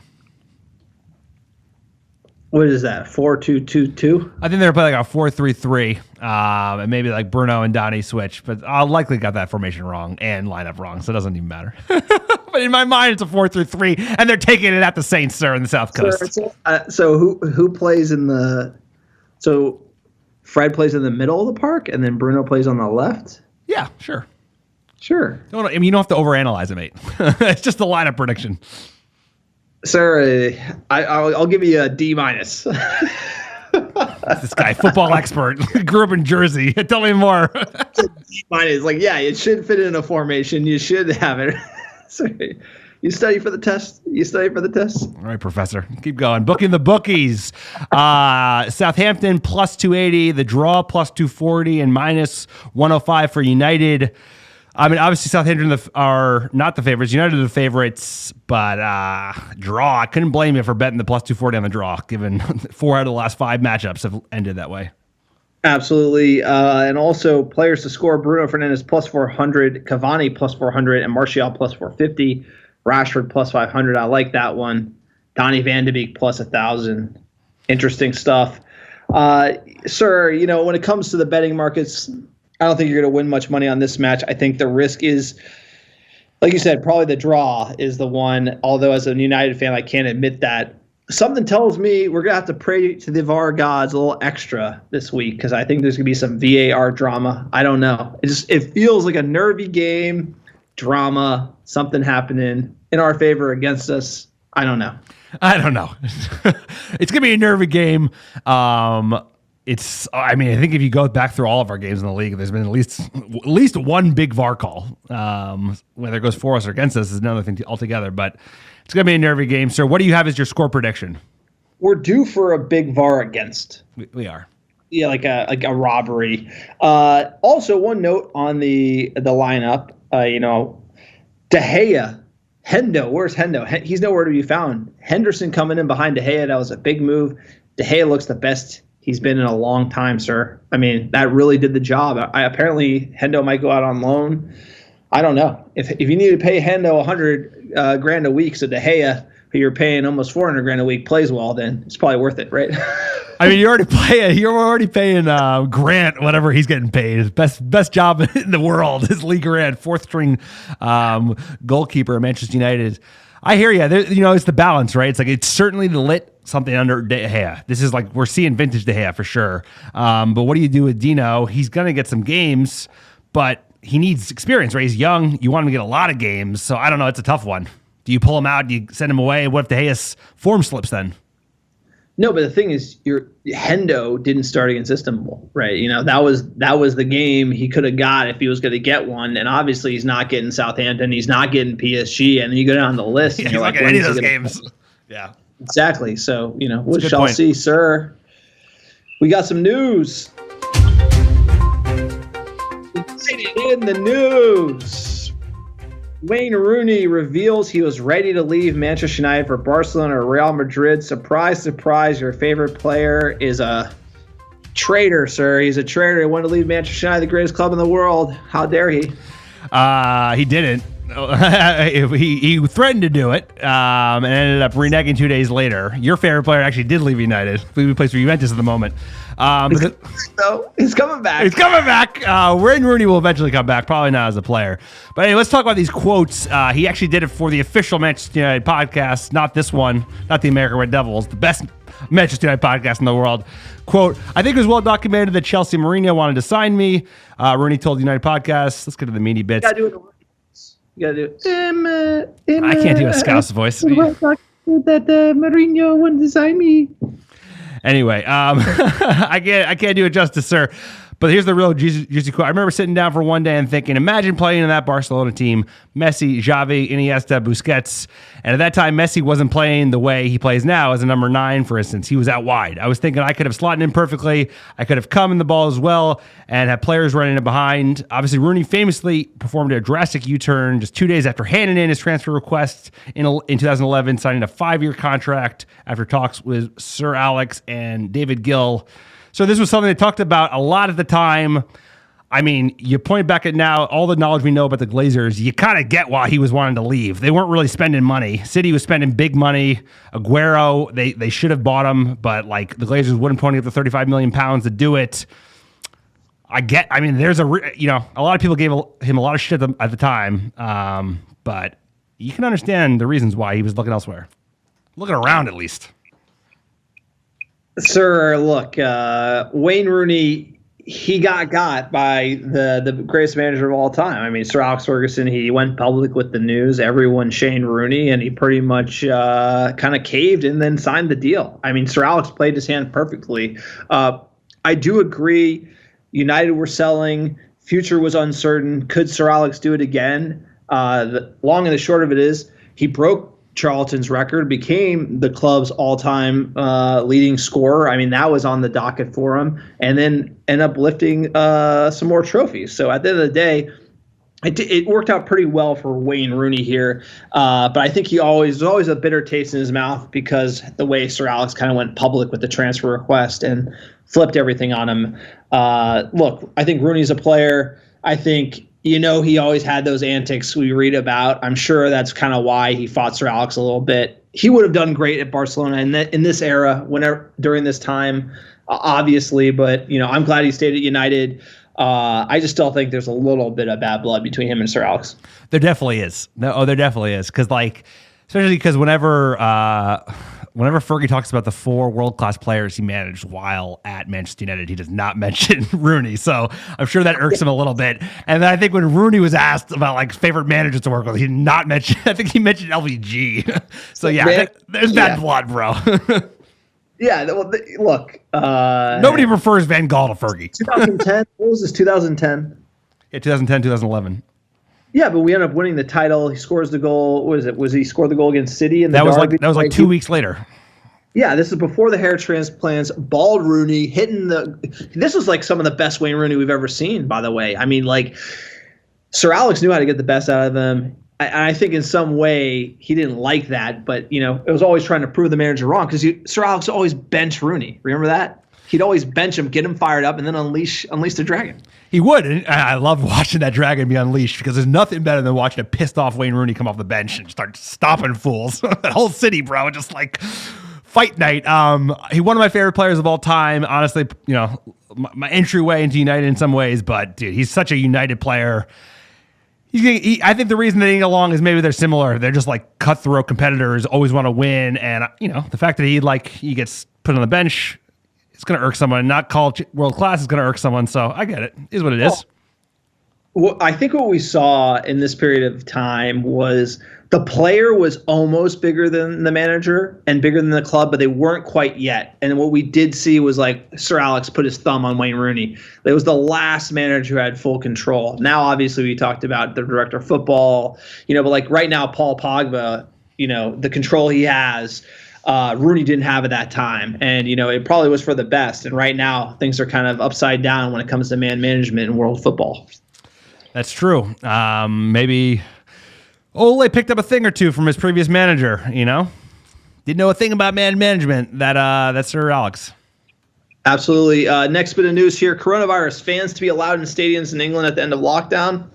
What is that? 4-2-2-2? I think they're playing like a 4-3-3, and maybe like Bruno and Donny switch. But I'll likely got that formation wrong and lineup wrong, so it doesn't even matter. But in my mind, it's a 4-3-3, and they're taking it at the Saints, sir, in the South Coast. So who plays in the? So Fred plays in the middle of the park, and then Bruno plays on the left. Yeah, sure. You don't have to overanalyze it, mate. It's just a lineup prediction. Sir, I'll give you a D-. This guy, football expert, grew up in Jersey. Tell me more. D-. Like, yeah, it should fit in a formation. You should have it. So, you study for the test. All right, professor. Keep going. Booking the bookies. Southampton plus 280. The draw plus 240 and minus 105 for United. I mean, obviously Southampton are not the favorites. United are the favorites, but draw. I couldn't blame you for betting the plus 240 on the draw, given 4 out of the last 5 matchups have ended that way. Absolutely. And also players to score: Bruno Fernandes plus 400, Cavani plus 400, and Martial plus 450. Rashford plus 500. I like that one. Donny van de Beek plus 1,000. Interesting stuff. Sir, when it comes to the betting markets, I don't think you're going to win much money on this match. I think the risk is, like you said, probably the draw is the one. Although as a United fan, I can't admit that. Something tells me we're going to have to pray to the VAR gods a little extra this week because I think there's going to be some VAR drama. I don't know. It feels like a nervy game, drama, something happening in our favor, against us. I don't know. It's going to be a nervy game. I think if you go back through all of our games in the league, there's been at least one big VAR call. Whether it goes for us or against us is another thing altogether. But it's going to be a nervy game. Sir, what do you have as your score prediction? We're due for a big VAR against. We are. Yeah, like a robbery. Also, one note on the lineup. De Gea, Hendo. Where's Hendo? He's nowhere to be found. Henderson coming in behind De Gea. That was a big move. De Gea looks the best he's been in a long time, sir. I mean, that really did the job. Apparently, Hendo might go out on loan. I don't know. If you need to pay Hendo $100 grand a week, so De Gea who you're paying almost $400,000 a week plays well, then it's probably worth it, right? I mean, you're already paying Grant whatever he's getting paid. His best job in the world is Lee Grant, 4th string goalkeeper at Manchester United. I hear you. It's the balance, right? It's like it's certainly lit something under De Gea. This is like we're seeing vintage De Gea for sure. But what do you do with Dino? He's gonna get some games, but he needs experience, right? He's young. You want him to get a lot of games. So I don't know. It's a tough one. Do you pull him out? Do you send him away? What if De Gea's form slips then? No, but the thing is, your Hendo didn't start against Istanbul, right? That was the game he could have got if he was going to get one, and obviously he's not getting Southampton, he's not getting PSG, and then you go down the list, and you're like, any of those games. Yeah, exactly. So we shall see, sir. We got some news. In the news. Wayne Rooney reveals he was ready to leave Manchester United for Barcelona or Real Madrid. Surprise, surprise, your favorite player is a traitor, sir. He's a traitor. He wanted to leave Manchester United, the greatest club in the world. How dare he? He didn't. He threatened to do it and ended up reneging 2 days later. Your favorite player actually did leave United. He plays for Juventus at the moment. He's coming back. He's coming back. Wayne Rooney will eventually come back, probably not as a player. But anyway, let's talk about these quotes. He actually did it for the official Manchester United podcast, not this one, not the American Red Devils, the best Manchester United podcast in the world. Quote, I think it was well documented that Chelsea Mourinho wanted to sign me. Rooney told the United podcast. Let's get to the meaty bits. You gotta do it. I can't do a Scouse voice. That Mourinho wanted to sign me. Anyway, I can't do it justice, sir. But here's the real juicy quote. I remember sitting down for one day and thinking, imagine playing in that Barcelona team, Messi, Xavi, Iniesta, Busquets. And at that time, Messi wasn't playing the way he plays now as a number 9, for instance. He was out wide. I was thinking I could have slotted in perfectly. I could have come in the ball as well and have players running in behind. Obviously, Rooney famously performed a drastic U-turn just 2 days after handing in his transfer request in 2011, signing a 5-year contract after talks with Sir Alex and David Gill. So this was something they talked about a lot at the time. I mean, you point back at now, all the knowledge we know about the Glazers, you kind of get why he was wanting to leave. They weren't really spending money. City was spending big money. Aguero, they should have bought him, but like the Glazers wouldn't pony up the 35 million pounds to do it. There's a lot of people gave him a lot of shit at the time, but you can understand the reasons why he was looking elsewhere. Looking around, at least. Sir, look, Wayne Rooney, he got by the greatest manager of all time. I mean, Sir Alex Ferguson, he went public with the news, everyone Shane Rooney, and he pretty much kind of caved and then signed the deal. I mean, Sir Alex played his hand perfectly. I do agree, United were selling, future was uncertain. Could Sir Alex do it again? The long and the short of it is he broke Charlton's record, became the club's all-time leading scorer. I mean, that was on the docket for him, and then end up lifting some more trophies. So at the end of the day, it worked out pretty well for Wayne Rooney here. But I think there's always a bitter taste in his mouth because the way Sir Alex kind of went public with the transfer request and flipped everything on him. Look, I think Rooney's a player. I think he always had those antics we read about. I'm sure that's kind of why he fought Sir Alex a little bit. He would have done great at Barcelona in this era, during this time, obviously. But I'm glad he stayed at United. I just still think there's a little bit of bad blood between him and Sir Alex. There definitely is. There definitely is. Especially because whenever Fergie talks about the 4 world-class players he managed while at Manchester United, he does not mention Rooney. So I'm sure that irks him a little bit. And then I think when Rooney was asked about favorite managers to work with, he did not mention. I think he mentioned LVG. So yeah, there's bad blood, bro. Yeah. Well, look. Nobody prefers Van Gaal to Fergie. 2010. What was this? 2010. Yeah, 2010, 2011. Yeah, but we end up winning the title. He scores the goal. What is it? Was he scored the goal against City? And that was like 2 weeks later. Yeah, this is before the hair transplants. Bald Rooney hitting this was like some of the best Wayne Rooney we've ever seen, by the way. I mean, Sir Alex knew how to get the best out of him. I think in some way he didn't like that, but it was always trying to prove the manager wrong because Sir Alex always benched Rooney. Remember that? he'd always bench him, get him fired up, and then unleash the dragon. He would. And I love watching that dragon be unleashed because there's nothing better than watching a pissed off Wayne Rooney come off the bench and start stopping fools. That whole city, bro, just like fight night. He one of my favorite players of all time. Honestly, my entryway into United in some ways, but dude, he's such a United player. I think the reason they didn't get along is maybe they're similar. They're just like cutthroat competitors, always want to win, and the fact that he gets put on the bench, it's going to irk someone. Not called world class is going to irk someone. So I get it. It is what it is. Well, I think what we saw in this period of time was the player was almost bigger than the manager and bigger than the club, but they weren't quite yet. And what we did see was like Sir Alex put his thumb on Wayne Rooney. It was the last manager who had full control. Now, obviously, we talked about the director of football, but like right now, Paul Pogba, the control he has, Rooney didn't have at that time. And, it probably was for the best. And right now, things are kind of upside down when it comes to man management in world football. That's true. Maybe Ole picked up a thing or two from his previous manager, Didn't know a thing about man management, that's Sir Alex. Absolutely. Next bit of news here. Coronavirus fans to be allowed in stadiums in England at the end of lockdown.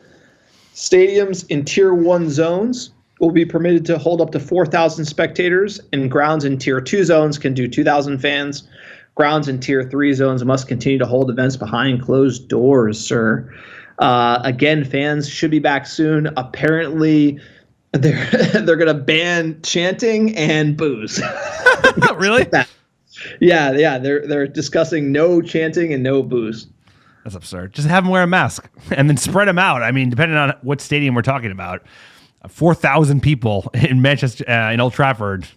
Stadiums in Tier 1 zones will be permitted to hold up to 4,000 spectators, and grounds in Tier 2 zones can do 2,000 fans. Grounds in Tier 3 zones must continue to hold events behind closed doors, sir. Again, fans should be back soon. Apparently, they're going to ban chanting and booze. Really? Yeah. They're discussing no chanting and no booze. That's absurd. Just have them wear a mask and then spread them out. I mean, depending on what stadium we're talking about, 4,000 people in Manchester, in Old Trafford,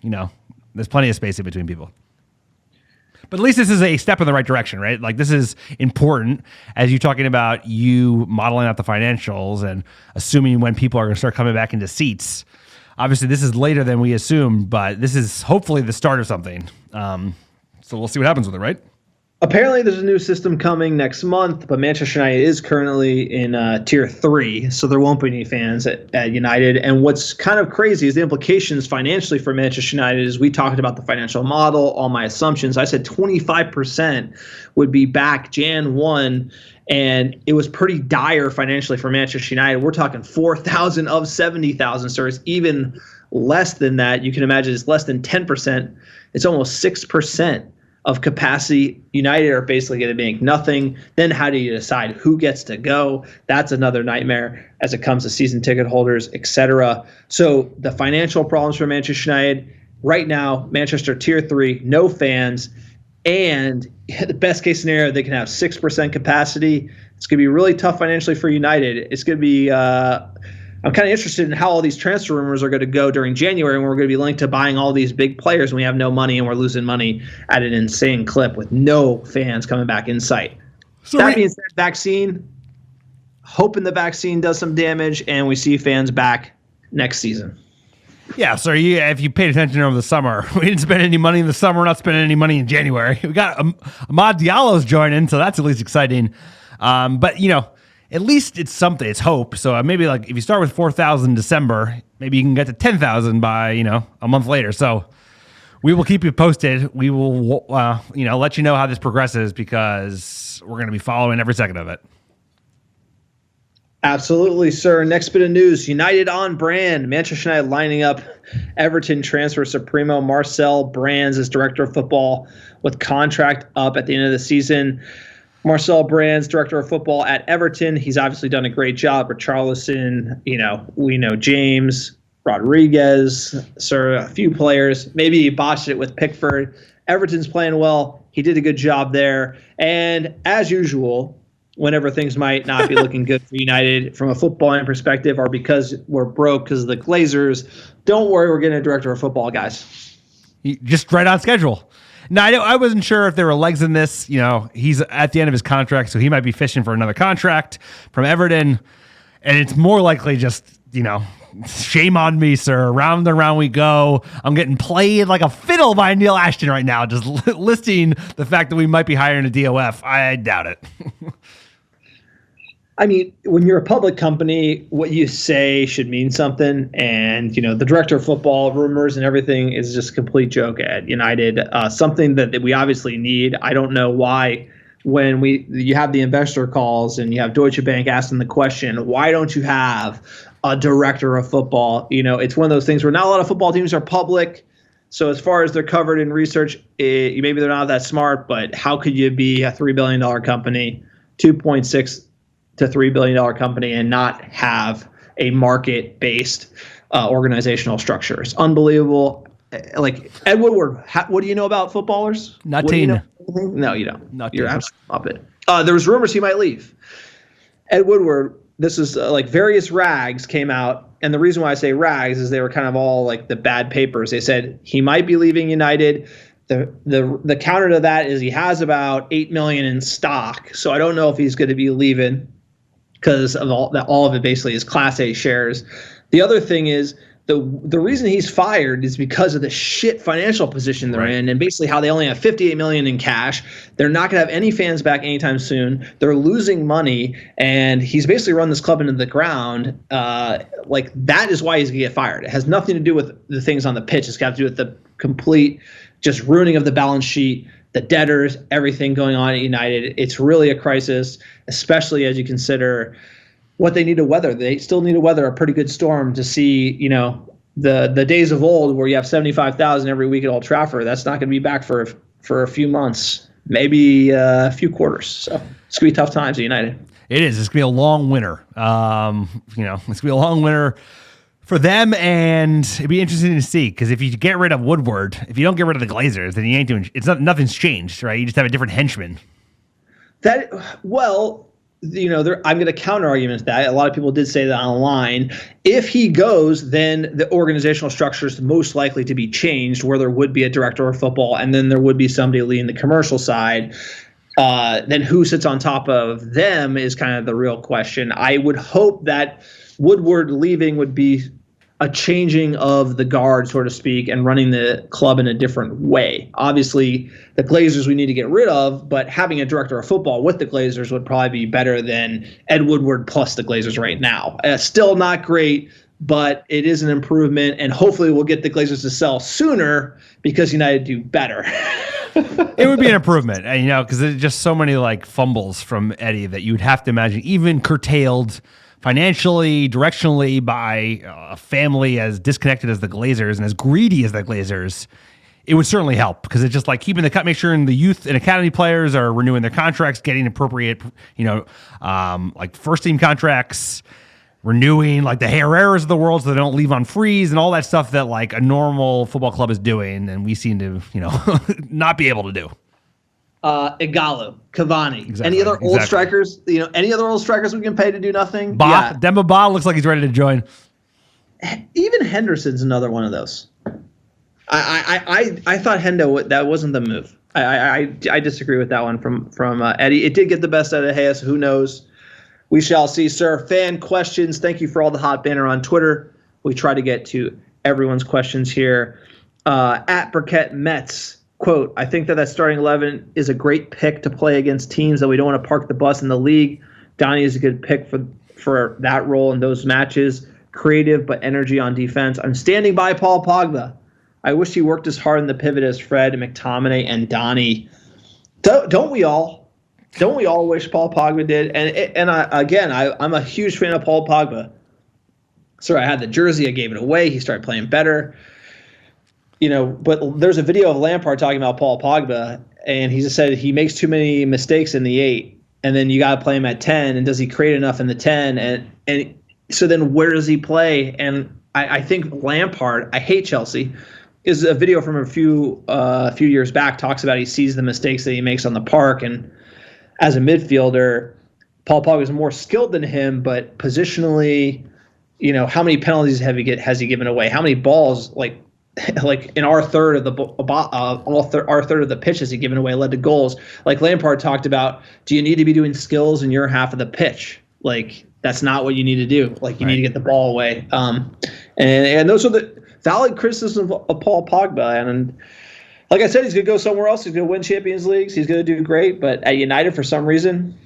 there's plenty of space in between people. But at least this is a step in the right direction, right? Like, this is important as you're talking about you modeling out the financials and assuming when people are going to start coming back into seats. Obviously, this is later than we assumed, but this is hopefully the start of something. So we'll see what happens with it, right? Apparently, there's a new system coming next month, but Manchester United is currently in Tier 3, so there won't be any fans at United. And what's kind of crazy is the implications financially for Manchester United is we talked about the financial model, all my assumptions. I said 25% would be back Jan 1, and it was pretty dire financially for Manchester United. We're talking 4,000 of 70,000, so it's even less than that. You can imagine it's less than 10%. It's almost 6%. Of capacity. United are basically going to make nothing. Then how do you decide who gets to go? That's another nightmare as it comes to season ticket holders, etc. So the financial problems for Manchester United right now, Manchester Tier 3, no fans, and the best case scenario, they can have 6% capacity. It's going to be really tough financially for United. It's going to be I'm kind of interested in how all these transfer rumors are going to go during January, when we're going to be linked to buying all these big players and we have no money and we're losing money at an insane clip with no fans coming back in sight. So that being said, vaccine, hoping the vaccine does some damage and we see fans back next season. Yeah, so if you paid attention over the summer, we didn't spend any money in the summer. We're not spending any money in January. We got Amad Diallo's joining, so that's at least exciting. But, at least it's something. It's hope. So maybe like if you start with 4,000 in December, maybe you can get to 10,000 by, a month later. So we will keep you posted. We will, let you know how this progresses because we're going to be following every second of it. Absolutely, sir. Next bit of news. United on brand. Manchester United lining up Everton transfer Supremo Marcel Brands as director of football with contract up at the end of the season. Marcel Brands, director of football at Everton. He's obviously done a great job. Richarlison, we know James, Rodriguez, sir, a few players. Maybe he botched it with Pickford. Everton's playing well. He did a good job there. And as usual, whenever things might not be looking good for United from a footballing perspective or because we're broke because of the Glazers, don't worry, we're getting a director of football, guys. Just right on schedule. Now, I wasn't sure if there were legs in this. He's at the end of his contract, so he might be fishing for another contract from Everton. And it's more likely just, shame on me, sir. Round and round we go. I'm getting played like a fiddle by Neil Ashton right now, just listing the fact that we might be hiring a DOF. I doubt it. I mean, when you're a public company, what you say should mean something. And, the director of football rumors and everything is just a complete joke at United. Something that we obviously need. I don't know why when you have the investor calls and you have Deutsche Bank asking the question, why don't you have a director of football? It's one of those things where not a lot of football teams are public. So as far as they're covered in research, maybe they're not that smart, but how could you be a $3 billion company, 2.6 to $3 billion company, and not have a market-based organizational structure? It's unbelievable. Like Ed Woodward, what do you know about footballers? Nothing. No, you don't. Nothing. You're absolutely up it. There was rumors he might leave. Ed Woodward, this is like various rags came out, and the reason why I say rags is they were kind of all like the bad papers. They said he might be leaving United. The counter to that is he has about $8 million in stock, so I don't know if he's going to be leaving, because of all of it basically is Class A shares. The other thing is the reason he's fired is because of the shit financial position they're in, and basically how they only have $58 million in cash. They're not going to have any fans back anytime soon. They're losing money, and he's basically run this club into the ground. Like that is why he's going to get fired. It has nothing to do with the things on the pitch. It's got to do with the complete just ruining of the balance sheet, the debtors, everything going on at United. It's really a crisis, especially as you consider what they need to weather. They still need to weather a pretty good storm to see, the days of old where you have 75,000 every week at Old Trafford. That's not going to be back for a few months, maybe a few quarters. So it's going to be tough times at United. It is. It's going to be a long winter. It's going to be a long winter for them, and it'd be interesting to see, because if you get rid of Woodward, if you don't get rid of the Glazers, then you ain't doing. Nothing's changed, right? You just have a different henchman. I'm going to counter argument to that. A lot of people did say that online. If he goes, then the organizational structure is most likely to be changed, where there would be a director of football, and then there would be somebody leading the commercial side. Then who sits on top of them is kind of the real question. I would hope that Woodward leaving would be a changing of the guard, so to speak, and running the club in a different way. Obviously, the Glazers we need to get rid of, but having a director of football with the Glazers would probably be better than Ed Woodward plus the Glazers right now. Still not great, but it is an improvement, and hopefully we'll get the Glazers to sell sooner because United do better. It would be an improvement, because there's just so many like fumbles from Eddie that you would have to imagine, even curtailed financially, directionally by a family as disconnected as the Glazers and as greedy as the Glazers, it would certainly help, because it's just like keeping the cut, make sure the youth and academy players are renewing their contracts, getting appropriate, like first team contracts, renewing like the Herreras of the world so they don't leave on freeze and all that stuff that like a normal football club is doing, and we seem to, not be able to do. Igalo, Cavani, any other old strikers? Any other old strikers we can pay to do nothing? Demba Ba looks like he's ready to join. Even Henderson's another one of those. I thought Hendo, that wasn't the move. I disagree with that one from Eddie. It did get the best out of Hayes. Who knows? We shall see, sir. Fan questions. Thank you for all the hot banner on Twitter. We try to get to everyone's questions here. At Burkett Mets. Quote, I think that starting 11 is a great pick to play against teams that we don't want to park the bus in the league. Donnie is a good pick for that role in those matches. Creative, but energy on defense. I'm standing by Paul Pogba. I wish he worked as hard in the pivot as Fred, McTominay, and Donnie. Don't we all? Don't we all wish Paul Pogba did? And I'm a huge fan of Paul Pogba. So I had the jersey. I gave it away. He started playing better. But there's a video of Lampard talking about Paul Pogba, and he just said he makes too many mistakes in the 8, and then you got to play him at 10, and does he create enough in the 10? And so then where does he play? And I think Lampard, I hate Chelsea, is a video from a few years back, talks about he sees the mistakes that he makes on the park, and as a midfielder, Paul Pogba is more skilled than him, but positionally, how many penalties has he given away? How many balls, like in our third of the pitch has he given away led to goals? Like Lampard talked about, do you need to be doing skills in your half of the pitch? Like that's not what you need to do. Like you need to get the ball away. And those are the valid criticisms of Paul Pogba. And like I said, he's going to go somewhere else. He's going to win Champions Leagues. He's going to do great. But at United, for some reason,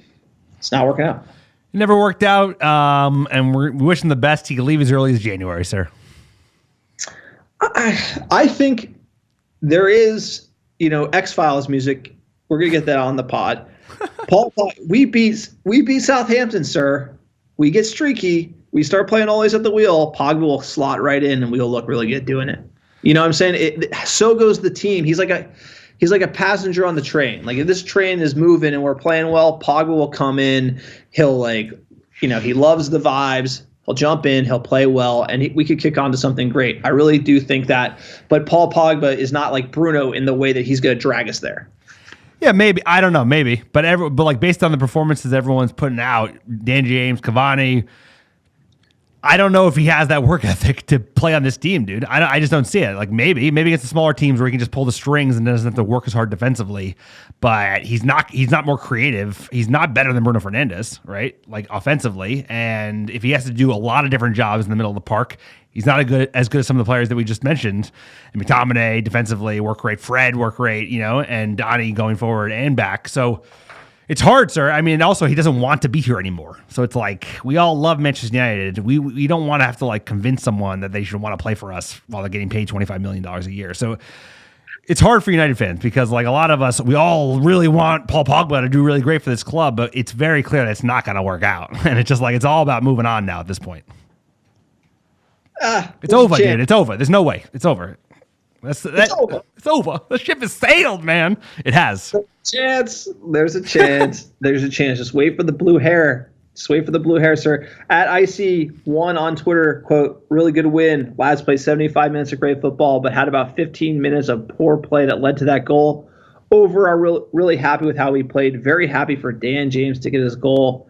it's not working out. It never worked out, and we wish him the best. He can leave as early as January, sir. I think there is, X-Files music. We're gonna get that on the pod. Paul, we beat Southampton, sir. We get streaky. We start playing always at the wheel. Pogba will slot right in, and we'll look really good doing it. You know what I'm saying? So goes the team. He's like a passenger on the train. Like if this train is moving and we're playing well, Pogba will come in. He'll he loves the vibes. He'll jump in. He'll play well, and we could kick on to something great. I really do think that. But Paul Pogba is not like Bruno in the way that he's going to drag us there. Yeah, maybe. I don't know. Maybe. But like based on the performances everyone's putting out, Dan James, Cavani, I don't know if he has that work ethic to play on this team, dude. I just don't see it. Like maybe against the smaller teams where he can just pull the strings and doesn't have to work as hard defensively. But he's not more creative. He's not better than Bruno Fernandes, right? Like offensively. And if he has to do a lot of different jobs in the middle of the park, he's not as good as some of the players that we just mentioned. And McTominay defensively work rate, Fred work rate, and Donny going forward and back. So it's hard, sir. I mean, also he doesn't want to be here anymore. So it's like we all love Manchester United. We don't want to have to like convince someone that they should want to play for us while they're getting paid $25 million a year. So it's hard for United fans because like a lot of us, we all really want Paul Pogba to do really great for this club, but it's very clear that it's not going to work out. And it's just like it's all about moving on now at this point. It's over, dude. It's over. There's no way. It's over. It's over. It's over. The ship has sailed, man. It has. There's a chance. There's a chance. Just wait for the blue hair. Just wait for the blue hair, sir. At IC1 on Twitter, quote, really good win. Lads played 75 minutes of great football, but had about 15 minutes of poor play that led to that goal. Overall, really happy with how we played. Very happy for Dan James to get his goal.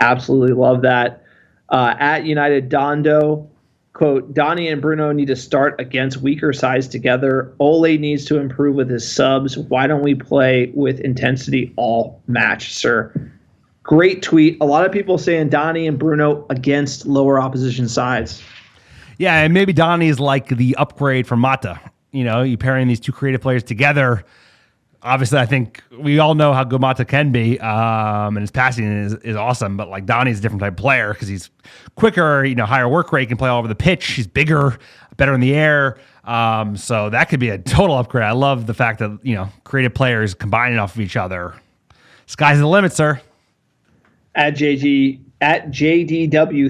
Absolutely love that. At United Dondo, quote, Donny and Bruno need to start against weaker sides together. Ole needs to improve with his subs. Why don't we play with intensity all match, sir? Great tweet. A lot of people saying Donny and Bruno against lower opposition sides. Yeah, and maybe Donny's like the upgrade from Mata. You pairing these two creative players together. Obviously, I think we all know how good Mata can be, and his passing is awesome. But like Donny's a different type of player because he's quicker, higher work rate, can play all over the pitch. He's bigger, better in the air. So that could be a total upgrade. I love the fact that creative players combining off of each other. Sky's the limit, sir. At JDW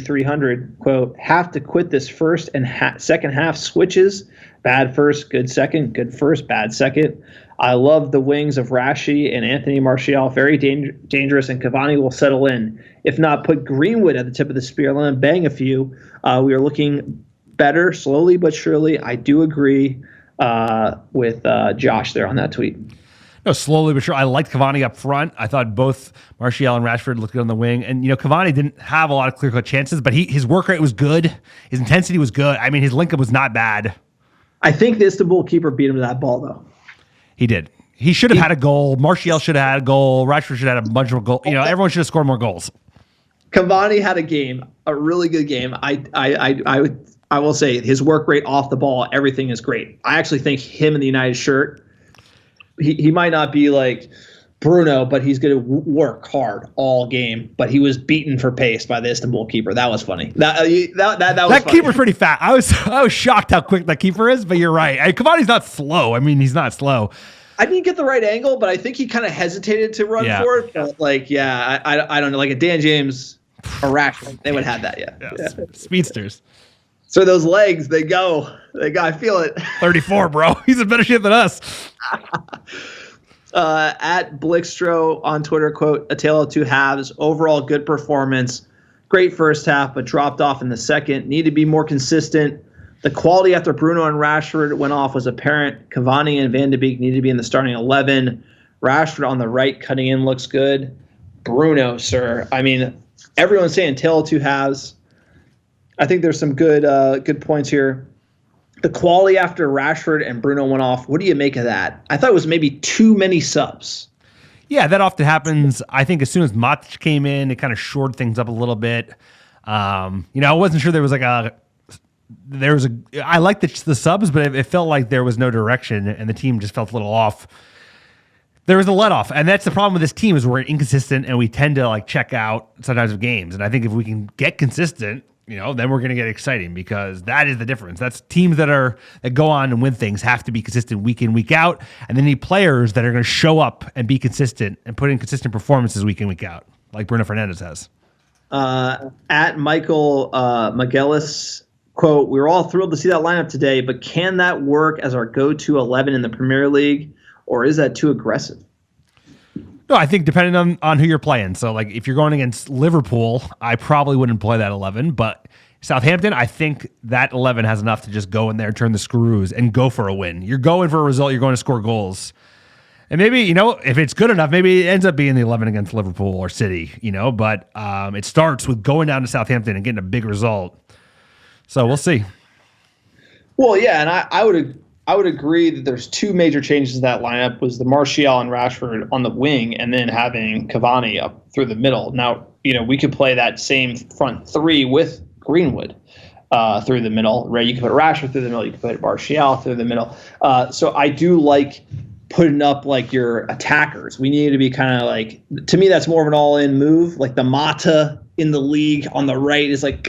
300, quote, have to quit this first and second half switches. Bad first, good second, good first, bad second. I love the wings of Rashi and Anthony Martial. Very dangerous, and Cavani will settle in. If not, put Greenwood at the tip of the spear. Let him bang a few. We are looking better, slowly but surely. I do agree with Josh there on that tweet. No, slowly but sure. I liked Cavani up front. I thought both Martial and Rashford looked good on the wing. And, Cavani didn't have a lot of clear-cut chances, but his work rate was good. His intensity was good. I mean, his link-up was not bad. I think the Istanbul keeper beat him to that ball, though. He did. He should have had a goal. Martial should have had a goal. Rashford should have had a bunch of goals. Everyone should have scored more goals. Cavani had a really good game. I will say his work rate off the ball, everything is great. I actually think him in the United shirt, he might not be like Bruno, but he's going to work hard all game. But he was beaten for pace by the Istanbul keeper. That was funny. That was that funny. Keeper's pretty fast. I was shocked how quick that keeper is, but you're right. Cavani's not slow. I mean, he's not slow. I didn't get the right angle, but I think he kind of hesitated to run for it. But I don't know. Like a Dan James or Rashford, they would have that. Yeah. Speedsters. So those legs, they go. I feel it. 34, bro. He's in better shape than us. At Blickstro on Twitter, quote, a tale of two halves. Overall, good performance. Great first half, but dropped off in the second. Need to be more consistent. The quality after Bruno and Rashford went off was apparent. Cavani and Van de Beek need to be in the starting 11. Rashford on the right cutting in looks good. Bruno, sir. I mean, everyone's saying tale of two halves. I think there's some good points here. The quality after Rashford and Bruno went off, what do you make of that? I thought it was maybe too many subs. Yeah, that often happens. I think as soon as Matic came in, it kind of shored things up a little bit. I wasn't sure there was I liked the subs, but it felt like there was no direction, and the team just felt a little off. There was a let-off, and that's the problem with this team is we're inconsistent, and we tend to like check out sometimes of games. And I think if we can get consistent, then we're going to get exciting because that is the difference. That's teams that go on and win things have to be consistent week in, week out, and they need players that are going to show up and be consistent and put in consistent performances week in, week out, like Bruno Fernandes has. At Michael Magellis, quote, "We were all thrilled to see that lineup today, but can that work as our go-to 11 in the Premier League, or is that too aggressive?" No, I think depending on who you're playing. So, like, if you're going against Liverpool, I probably wouldn't play that 11. But Southampton, I think that 11 has enough to just go in there, turn the screws, and go for a win. You're going for a result. You're going to score goals. And maybe, if it's good enough, maybe it ends up being the 11 against Liverpool or City, But it starts with going down to Southampton and getting a big result. So we'll see. Well, yeah, and I would agree that there's two major changes to that lineup was the Martial and Rashford on the wing and then having Cavani up through the middle. Now, we could play that same front three with Greenwood through the middle, right? You could put Rashford through the middle. You could put Martial through the middle. So I do like putting up like your attackers. We need to be kind of like, to me, that's more of an all-in move. Like the Mata in the league on the right is like,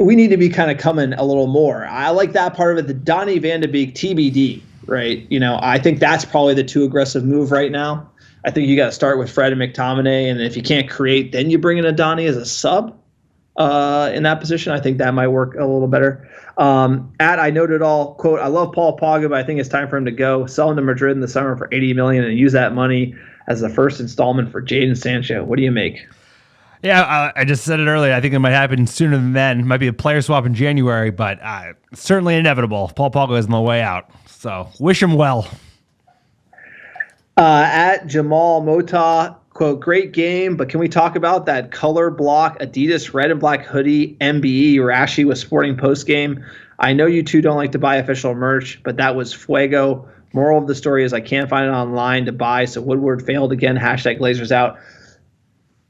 we need to be kind of coming a little more. I like that part of it. The Donny Van de Beek TBD, right? I think that's probably the too aggressive move right now. I think you got to start with Fred and McTominay, and if you can't create, then you bring in a Donny as a sub in that position. I think that might work a little better. I noted all, quote, "I love Paul Pogba, but I think it's time for him to go. Sell him to Madrid in the summer for $80 million and use that money as the first installment for Jadon Sancho." What do you make? Yeah, I just said it earlier. I think it might happen sooner than then. Might be a player swap in January, but certainly inevitable. Paul Pogba is on the way out, so wish him well. At Jamal Mota, quote, "Great game, but can we talk about that color block Adidas red and black hoodie MBE Rashi was sporting post game? I know you two don't like to buy official merch, but that was fuego. Moral of the story is I can't find it online to buy, so Woodward failed again. #Glazers out."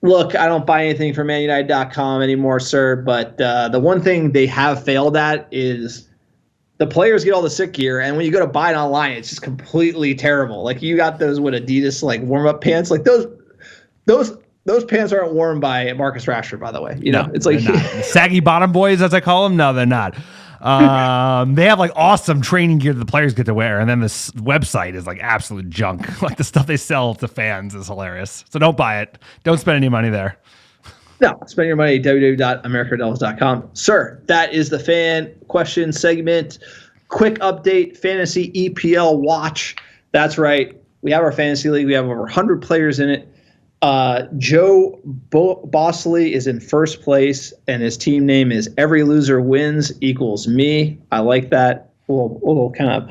Look, I don't buy anything from manunited.com anymore, sir, but the one thing they have failed at is the players get all the sick gear, and when you go to buy it online, it's just completely terrible. Like, you got those with Adidas, like, warm-up pants. Like, those pants aren't worn by Marcus Rashford, by the way. It's like saggy bottom boys, as I call them. No, they're not. They have like awesome training gear that the players get to wear, and then this website is like absolute junk. Like the stuff they sell to fans is hilarious. So don't buy it. Don't spend any money there. No, spend your money at www.americanreddevils.com. Sir, that is the fan question segment. Quick update, Fantasy EPL Watch. That's right. We have our fantasy league. We have over 100 players in it. Joe Bosley is in first place, and his team name is Every Loser Wins equals me. I like that. A little kind of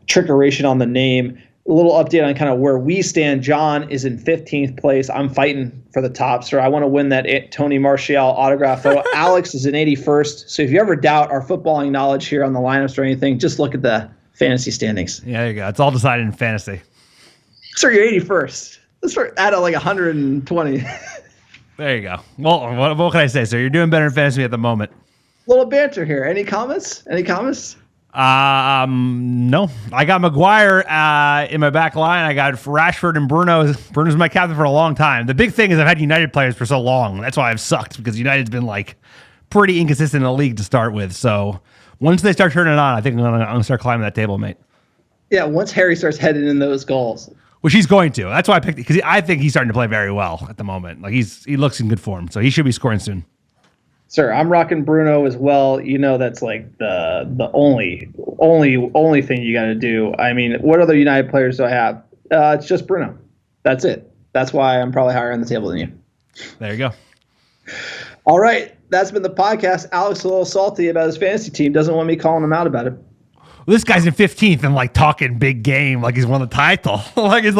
trickeration on the name. A little update on kind of where we stand. John is in 15th place. I'm fighting for the top, sir. I want to win that Tony Martial autograph photo. Alex is in 81st. So if you ever doubt our footballing knowledge here on the lineups or anything, just look at the fantasy standings. Yeah, there you go. It's all decided in fantasy. Sir, you're 81st. Let's add like 120. There you go. Well, what can I say, sir? You're doing better in fantasy at the moment. Little banter here. Any comments? No. I got Maguire in my back line. I got Rashford and Bruno. Bruno's my captain for a long time. The big thing is I've had United players for so long. That's why I've sucked, because United's been like pretty inconsistent in the league to start with. So once they start turning it on, I think I'm gonna start climbing that table, mate. Yeah, once Harry starts heading in those goals. Which he's going to. That's why I picked it, because I think he's starting to play very well at the moment. Like he looks in good form, so he should be scoring soon. Sir, I'm rocking Bruno as well. That's like the only thing you got to do. I mean, what other United players do I have? It's just Bruno. That's it. That's why I'm probably higher on the table than you. There you go. All right, that's been the podcast. Alex is a little salty about his fantasy team. Doesn't want me calling him out about it. Well, this guy's in 15th and like talking big game, like he's won the title. like he's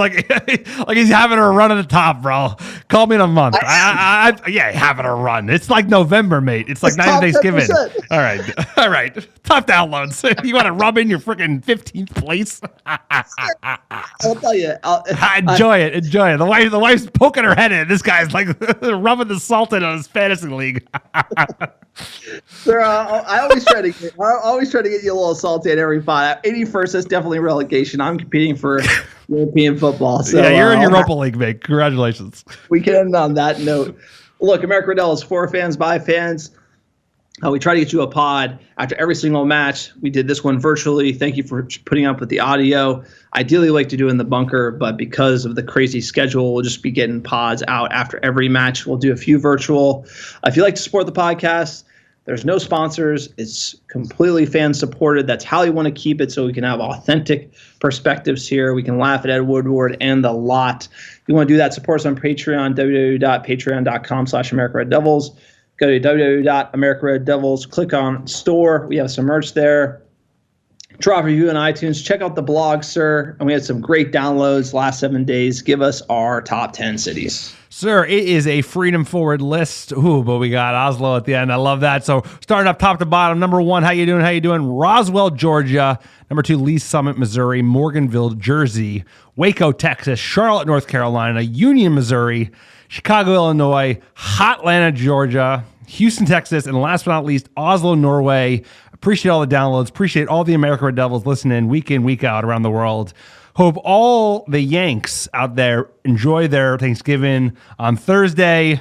having a run at the top, bro. Call me in a month. Yeah, having a run. It's like November, mate. It's like 9th Thanksgiving. 10%. All right. Top downloads. You want to rub in your freaking 15th place? I'll tell you. Enjoy it. The wife's poking her head in. This guy's like rubbing the salt in on his fantasy league. Sir, I always try to get you a little salty at every pod. 81st, that's definitely relegation. I'm competing for European football. So, yeah, you're in Europa League, mate. Congratulations. We can end on that note. Look, American Red Devils, for fans, by fans. We try to get you a pod after every single match. We did this one virtually. Thank you for putting up with the audio. Ideally, like to do in the bunker, but because of the crazy schedule, we'll just be getting pods out after every match. We'll do a few virtual. If you'd like to support the podcast, there's no sponsors. It's completely fan supported. That's how you want to keep it, so we can have authentic perspectives here. We can laugh at Ed Woodward and the lot. If you want to do that, support us on Patreon, www.patreon.com/AmericanRedDevils. Go to www.AmericanRedDevils. Click on store. We have some merch there. Drop a review on iTunes. Check out the blog, sir. And we had some great downloads last 7 days. Give us our top 10 cities. Sir, it is a freedom forward list. Ooh, but we got Oslo at the end. I love that. So starting up top to bottom, number 1, how you doing? Roswell, Georgia. Number 2, Lee Summit, Missouri. Morganville, Jersey. Waco, Texas. Charlotte, North Carolina. Union, Missouri. Chicago, Illinois. Hotlanta, Georgia. Houston, Texas. And last but not least, Oslo, Norway. Appreciate all the downloads. Appreciate all the American Red Devils listening week in, week out around the world. Hope all the Yanks out there enjoy their Thanksgiving on Thursday.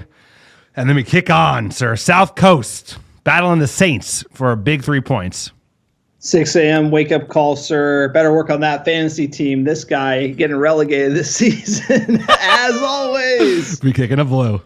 And then we kick on, sir. South Coast, battling the Saints for a big 3 points. 6 a.m. wake-up call, sir. Better work on that fantasy team. This guy getting relegated this season, as always. We kicking a blue.